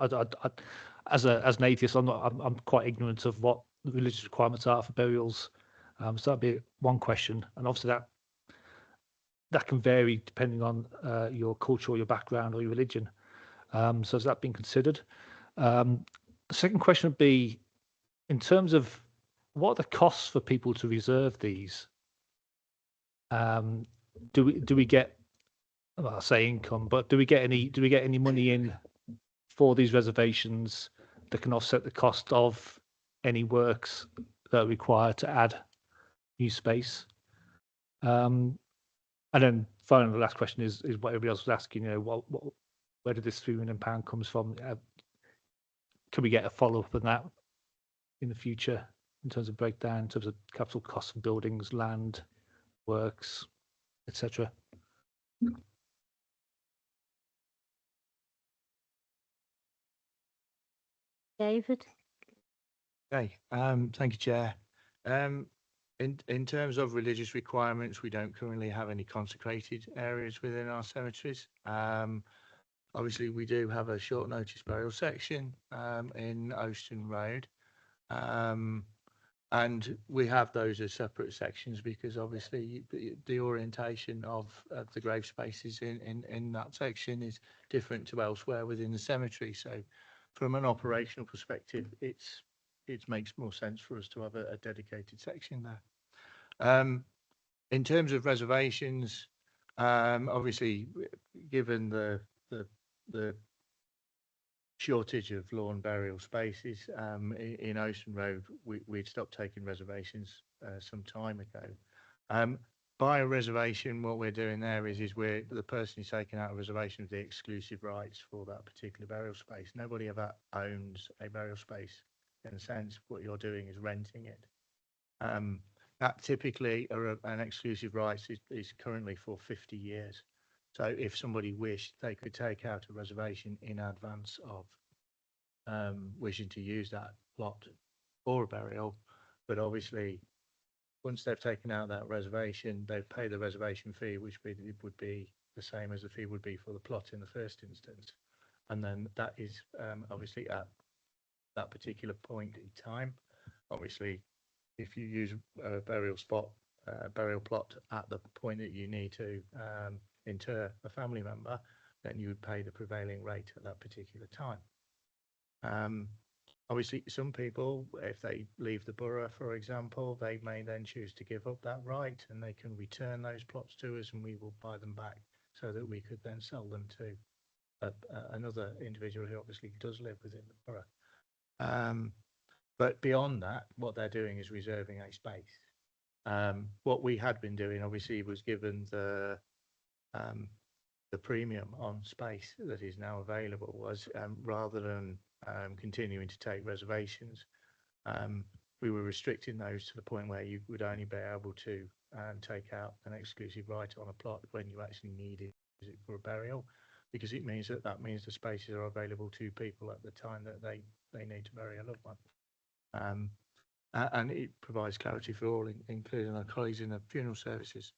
as an atheist, I'm quite ignorant of what the religious requirements are for burials. So that'd be one question, and obviously that can vary depending on your culture or your background or your religion. So has that been considered? The second question would be, in terms of what are the costs for people to reserve these? Do we get, well, I say income, but do we get any money in for these reservations that can offset the cost of any works that are required to add new space? And then finally, the last question is what everybody else was asking. You know, where did this £3 million comes from? Can we get a follow up on that in the future in terms of breakdown, in terms of capital costs of buildings, land, works, etc.? David? Okay, thank you, Chair. In terms of religious requirements, we don't currently have any consecrated areas within our cemeteries. Obviously, we do have a short notice burial section in Ouston Road, and we have those as separate sections because obviously the orientation of the grave spaces in that section is different to elsewhere within the cemetery. So, from an operational perspective, it makes more sense for us to have a dedicated section there. In terms of reservations, obviously, given the shortage of lawn burial spaces in Ouston Road, we'd stopped taking reservations some time ago. By a reservation, what we're doing there is the person is taking out a reservation of the exclusive rights for that particular burial space. Nobody ever owns a burial space in a sense. What you're doing is renting it. That typically an exclusive rights is currently for 50 years. So if somebody wished, they could take out a reservation in advance of wishing to use that plot for a burial. But obviously, once they've taken out that reservation, they've paid the reservation fee, which would be the same as the fee would be for the plot in the first instance. And then that is obviously at that particular point in time. Obviously, if you use a burial plot at the point that you need to inter a family member, then you would pay the prevailing rate at that particular time. Obviously, some people, if they leave the borough, for example, they may then choose to give up that right and they can return those plots to us and we will buy them back so that we could then sell them to another individual who obviously does live within the borough. But beyond that, what they're doing is reserving a space. What we had been doing, obviously, was given the premium on space that is now available was rather than continuing to take reservations, we were restricting those to the point where you would only be able to take out an exclusive right on a plot when you actually needed it for a burial, because it means that means the spaces are available to people at the time that they need to bury a loved one. And it provides clarity for all, including our colleagues in the funeral services.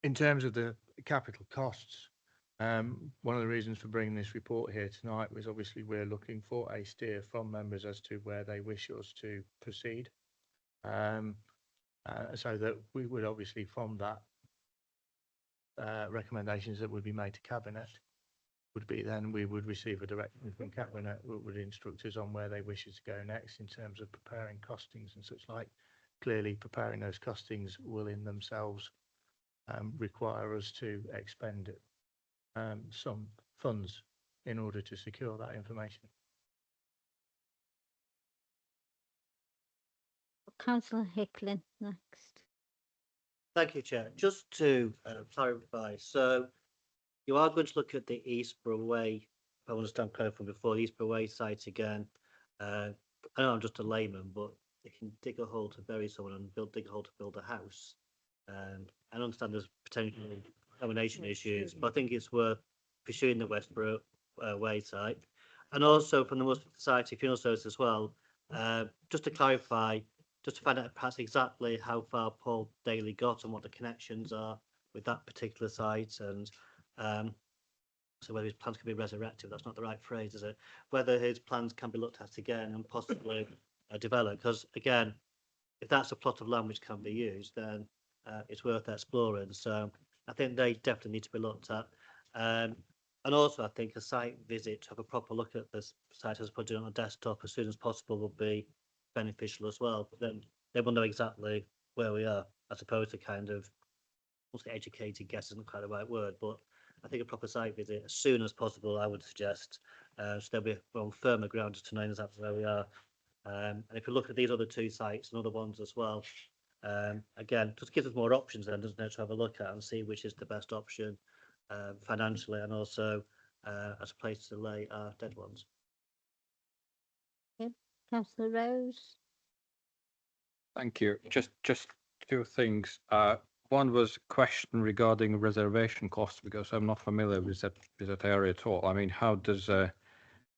in terms of the capital costs, one of the reasons for bringing this report here tonight was obviously we're looking for a steer from members as to where they wish us to proceed. So that we would obviously from that recommendations that would be made to Cabinet would be then we would receive a direction from Cabinet that would instruct us on where they wish us to go next in terms of preparing costings and such like. Clearly preparing those costings will in themselves require us to expend some funds in order to secure that information. Councillor Hicklin next. Thank you, Chair. Just to clarify, so you are going to look at the Eastborough Way, if I understand correctly from before, the Eastborough Way site again. I know I'm just a layman, but they can dig a hole to bury someone and dig a hole to build a house. I understand there's potentially contamination issues, but I think it's worth pursuing the Westborough Way site. And also from the Muslim Society Funeral Service as well, just to clarify, just to find out perhaps exactly how far Paul Daly got and what the connections are with that particular site, and so whether his plans can be resurrected, that's not the right phrase, is it? Whether his plans can be looked at again and possibly developed, because again, if that's a plot of land which can be used, then it's worth exploring. So I think they definitely need to be looked at. And also I think a site visit to have a proper look at this site as put it on a desktop as soon as possible would be beneficial as well. Then they will know exactly where we are, as opposed to kind of, also educated guess isn't quite the right word, but I think a proper site visit as soon as possible, I would suggest, so they'll be on firmer ground just to know exactly where we are. And if you look at these other two sites and other ones as well, again, just gives us more options then, doesn't it, to have a look at and see which is the best option financially and also as a place to lay our dead ones. Okay. Councillor Rose. Thank you. Just two things. One was a question regarding reservation costs, because I'm not familiar with that area at all. I mean, how does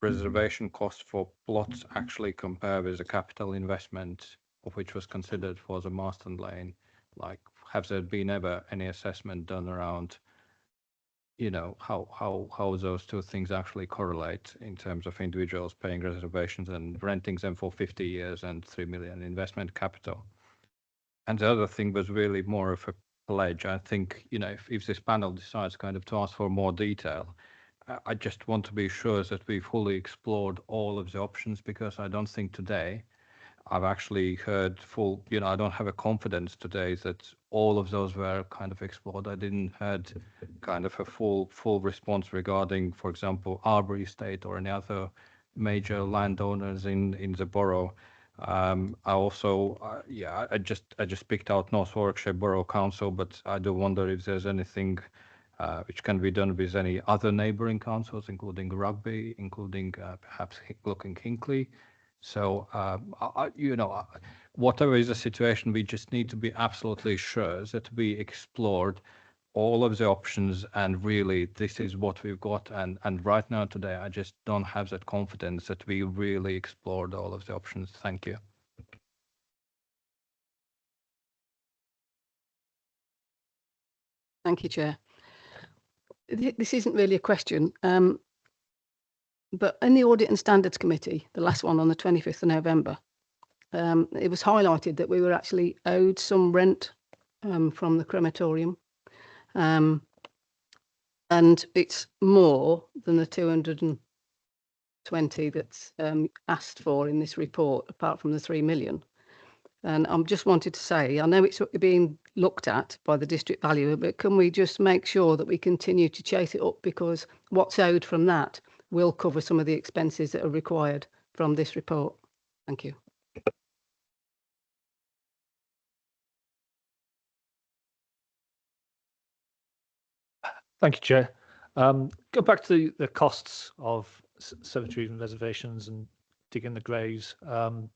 reservation cost for plots actually compare with the capital investment of which was considered for the Marston Lane? Like, have there been ever any assessment done around, you know, how those two things actually correlate in terms of individuals paying reservations and renting them for 50 years and 3 million investment capital? And the other thing was really more of a pledge. I think, you know, if this panel decides kind of to ask for more detail, I just want to be sure that we fully explored all of the options, because I don't think today I've actually heard full, you know, I don't have a confidence today that all of those were kind of explored. I didn't heard kind of a full response regarding, for example, Arbour Estate or any other major landowners in the borough. I also, I just picked out North Warwickshire Borough Council, but I do wonder if there's anything which can be done with any other neighbouring councils, including Rugby, including perhaps Hinkley. So, you know, whatever is the situation, we just need to be absolutely sure that we explored all of the options and really this is what we've got. And right now today, I just don't have that confidence that we really explored all of the options. Thank you. Thank you, Chair. This isn't really a question, but in the Audit and Standards Committee, the last one on the 25th of November, it was highlighted that we were actually owed some rent from the crematorium. And it's more than the 220 that's asked for in this report, apart from the 3 million. And I'm just wanted to say, I know it's being looked at by the district valuer, but can we just make sure that we continue to chase it up, because what's owed from that will cover some of the expenses that are required from this report. Thank you. Thank you, Chair. Go back to the costs of cemeteries and reservations and digging the graves, and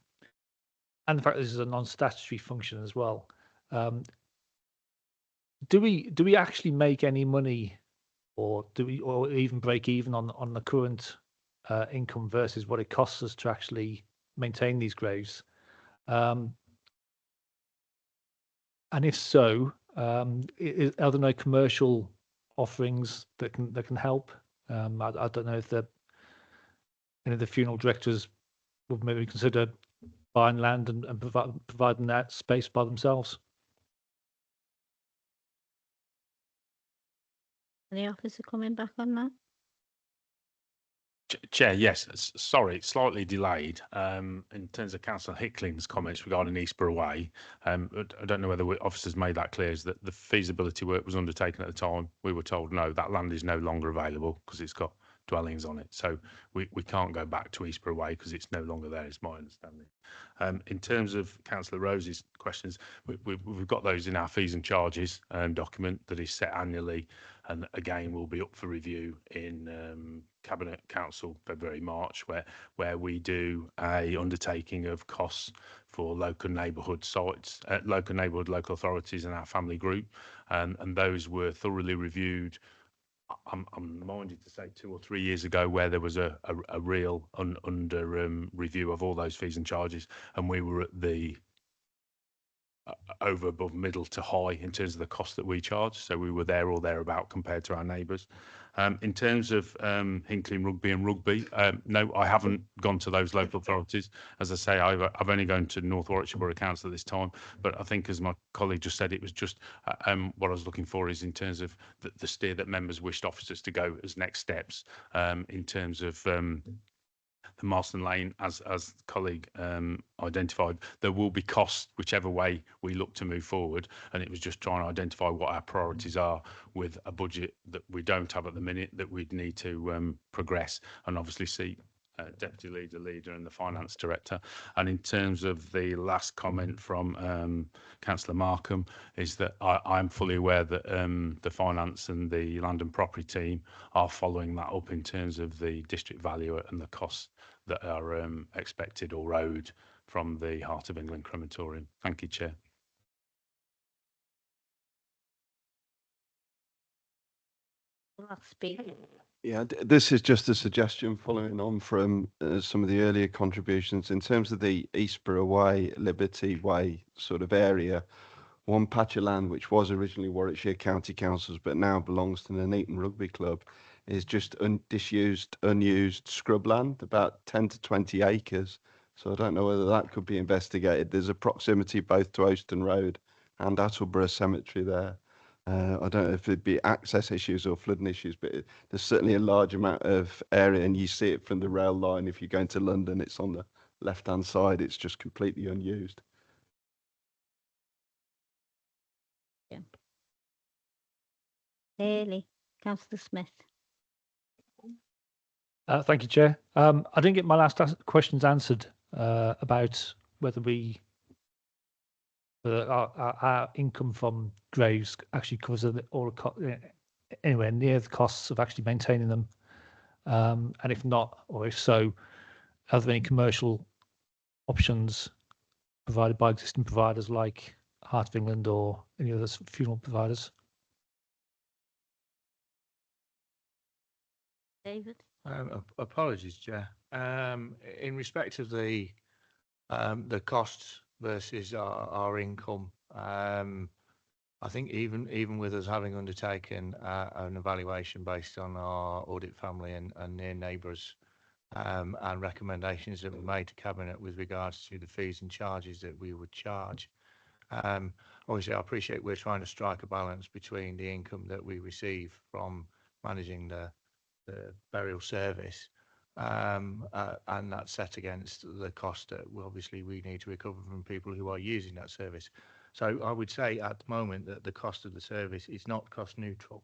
the fact that this is a non-statutory function as well. Do we actually make any money, or do we, or even break even on the current income versus what it costs us to actually maintain these graves? And if so, Are there no commercial offerings that can help? I don't know if any of the funeral directors would maybe consider buying land and providing that space by themselves. Any officer coming back on that? Chair, yes. Sorry, it's slightly delayed. In terms of Councillor Hickling's comments regarding Eastborough Way, I don't know whether officers made that clear, is that the feasibility work was undertaken at the time. We were told, no, that land is no longer available because it's got dwellings on it. So we can't go back to Eastborough Way because it's no longer there, is my understanding. In terms of Councillor Rose's questions, we've got those in our fees and charges document that is set annually, and again will be up for review in Cabinet Council February March, where we do a undertaking of costs for local neighbourhood sites, local neighbourhood local authorities and our family group, and those were thoroughly reviewed. I'm minded to say 2 or 3 years ago, where there was a real under review of all those fees and charges, and we were at the over, above, middle to high in terms of the cost that we charge. So we were there or thereabout compared to our neighbours. In terms of Hinckley Rugby and Rugby, no, I haven't gone to those local authorities. As I say, I've only gone to North Warwickshire Borough Council at this time. But I think, as my colleague just said, it was just what I was looking for is in terms of the steer that members wished officers to go as next steps in terms of the Marston Lane, as colleague identified, there will be costs whichever way we look to move forward, and it was just trying to identify what our priorities are with a budget that we don't have at the minute that we'd need to progress, and obviously see Deputy Leader and the Finance Director. And in terms of the last comment from Councillor Markham, is that I'm fully aware that the Finance and the Land and Property team are following that up in terms of the district valuer and the costs that are expected or owed from the Heart of England crematorium. Thank you, Chair. Last speaker. Yeah, this is just a suggestion following on from some of the earlier contributions in terms of the Eastborough Way, Liberty Way sort of area. One patch of land which was originally Warwickshire County Council's but now belongs to the Nuneaton Rugby Club is just disused, unused scrubland, about 10 to 20 acres. So I don't know whether that could be investigated. There's a proximity both to Oaston Road and Attleborough Cemetery there. I don't know if it'd be access issues or flooding issues, but there's certainly a large amount of area, and you see it from the rail line. If you're going to London, it's on the left-hand side. It's just completely unused. Yeah. Haley, Councillor Smith. Thank you, Chair. I didn't get my last questions answered about whether our income from graves actually covers all anywhere near the costs of actually maintaining them, and if not, or if so, are there any commercial options provided by existing providers like Heart of England or any other funeral providers? David. Apologies, Chair. In respect of the costs versus our income, I think even with us having undertaken an evaluation based on our audit family and near neighbours and recommendations that were made to Cabinet with regards to the fees and charges that we would charge. Obviously, I appreciate we're trying to strike a balance between the income that we receive from managing the burial service and that's set against the cost that obviously we need to recover from people who are using that service. So I would say at the moment that the cost of the service is not cost neutral.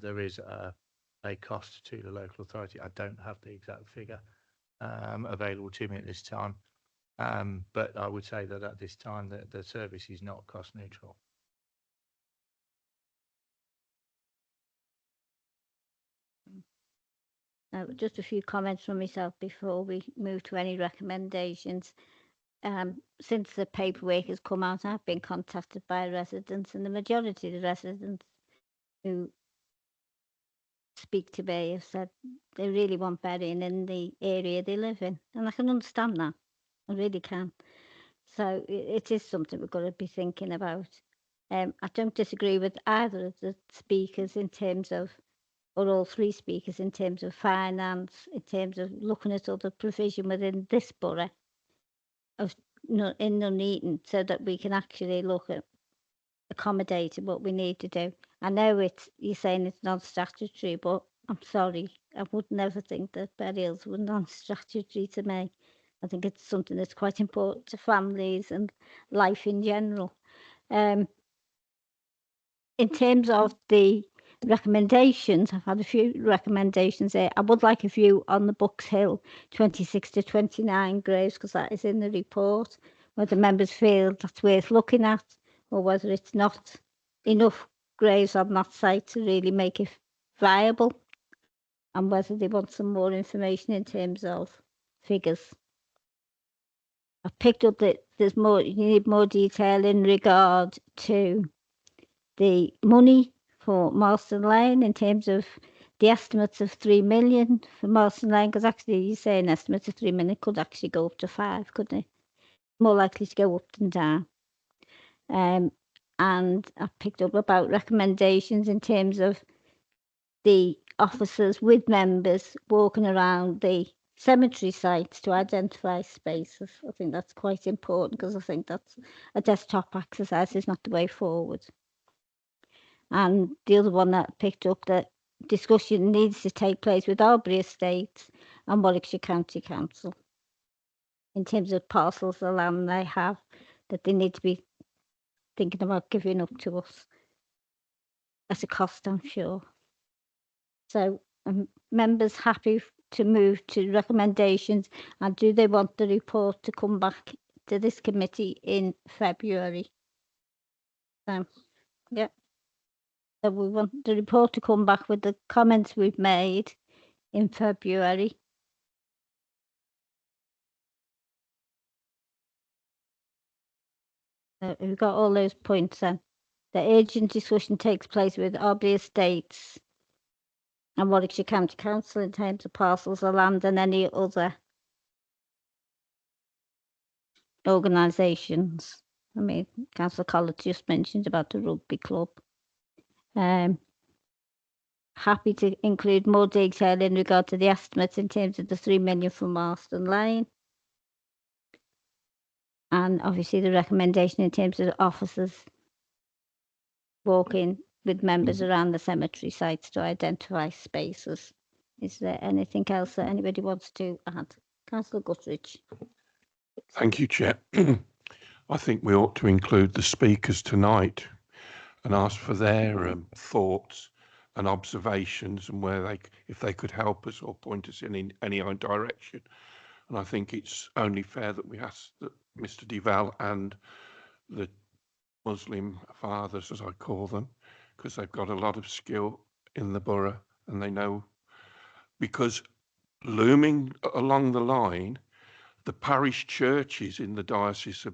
There is a cost to the local authority. I don't have the exact figure available to me at this time, but I would say that at this time the service is not cost neutral. Just a few comments from myself before we move to any recommendations. Since the paperwork has come out, I've been contacted by residents, and the majority of the residents who speak to me have said they really want burying in the area they live in, and I can understand that. I really can. So it is something we've got to be thinking about. I don't disagree with either of the speakers in terms of, or all three speakers in terms of finance, in terms of looking at other provision within this borough of in Nuneaton, so that we can actually look at accommodating what we need to do. I know you're saying it's non-statutory, but I'm sorry, I would never think that burials were non-statutory to me. I think it's something that's quite important to families and life in general. In terms of the recommendations, I've had a few recommendations there. I would like a view on the Books Hill 26 to 29 graves, because that is in the report, whether members feel that's worth looking at, or whether it's not enough graves on that site to really make it viable, and whether they want some more information in terms of figures. I've picked up that there's more, you need more detail in regard to the money for Marston Lane in terms of the estimates of 3 million for Marston Lane, because actually you say an estimate of 3 million, could actually go up to 5, couldn't it? More likely to go up than down. And I picked up about recommendations in terms of the officers with members walking around the cemetery sites to identify spaces. I think that's quite important, because I think that's a desktop exercise is not the way forward. And the other one that I picked up, that discussion needs to take place with Albury Estates and Warwickshire County Council in terms of parcels of land they have that they need to be thinking about giving up to us at a cost, I'm sure. So members happy to move to recommendations, and do they want the report to come back to this committee in February? Yeah. So we want the report to come back with the comments we've made in February. We've got all those points then. The urgent discussion takes place with Albury Estates and Warwickshire County Council in terms of parcels of land and any other organisations. I mean, Councillor Collett just mentioned about the rugby club. Happy to include more detail in regard to the estimates in terms of the 3 million for Marston Lane. And obviously the recommendation in terms of officers walking with members around the cemetery sites to identify spaces. Is there anything else that anybody wants to add? Councillor Guthridge. Thank you, Chair. I think we ought to include the speakers tonight and ask for their thoughts and observations, and where if they could help us or point us in any direction. And I think it's only fair that we ask that Mr. Duval and the Muslim fathers, as I call them, because they've got a lot of skill in the borough, and they know, because looming along the line, the parish churches in the diocese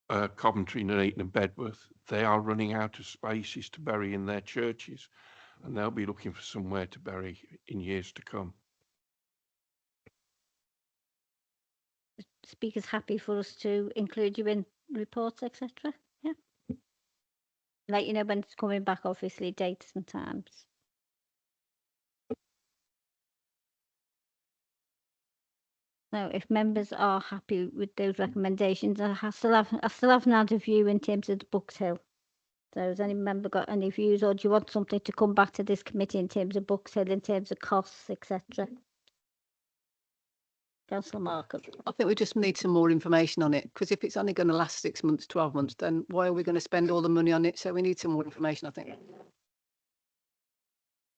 of Coventry, Nuneaton and Bedworth, they are running out of spaces to bury in their churches, and they'll be looking for somewhere to bury in years to come. Speakers happy for us to include you in reports, etc. Yeah. Let you know when it's coming back, obviously, dates and times. So if members are happy with those recommendations, I still haven't had a view in terms of the Books Hill. So has any member got any views, or do you want something to come back to this committee in terms of Books Hill, in terms of costs, etc.? Councillor Markham. I think we just need some more information on it, because if it's only going to last 6 months, 12 months, then why are we going to spend all the money on it? So we need some more information, I think.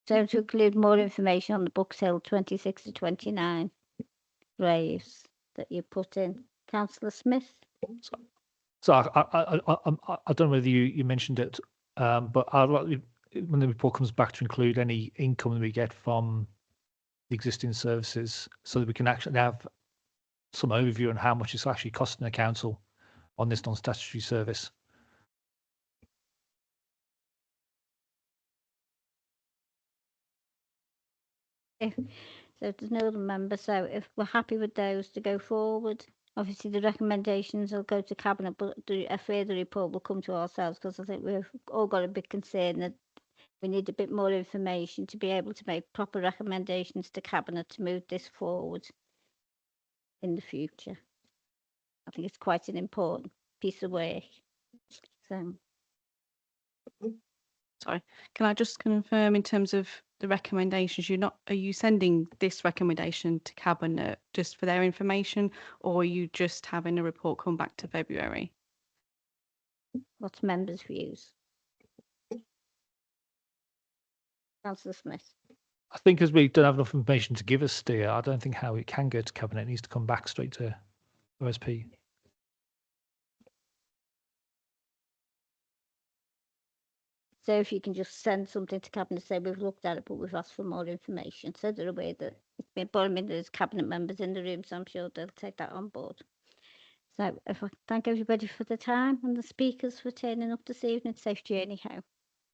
So to include more information on the Books Hill 26 to 29 graves that you put in. Councillor Smith. So I don't know whether you mentioned it, but I'd like, when the report comes back, to include any income that we get from the existing services, so that we can actually have some overview on how much it's actually costing the council on this non-statutory service. So if there's no other member, so if we're happy with those to go forward, Obviously, the recommendations will go to Cabinet, but a further report will come to ourselves, because I think we've all got a bit concerned that we need a bit more information to be able to make proper recommendations to Cabinet to move this forward in the future. I think it's quite an important piece of work. So, Sorry, can I just confirm in terms of the recommendations, are you sending this recommendation to Cabinet just for their information, or are you just having a report come back to February? what's members' views? Councillor Smith. I think as we don't have enough information to give a steer, I don't think how it can go to Cabinet. It needs to come back straight to OSP. So if you can just send something to Cabinet, say we've looked at it, but we've asked for more information, so they're aware that it's been, but I mean, there's Cabinet members in the room, so I'm sure they'll take that on board. So if I thank everybody for the time and the speakers for turning up this evening. Safe journey home.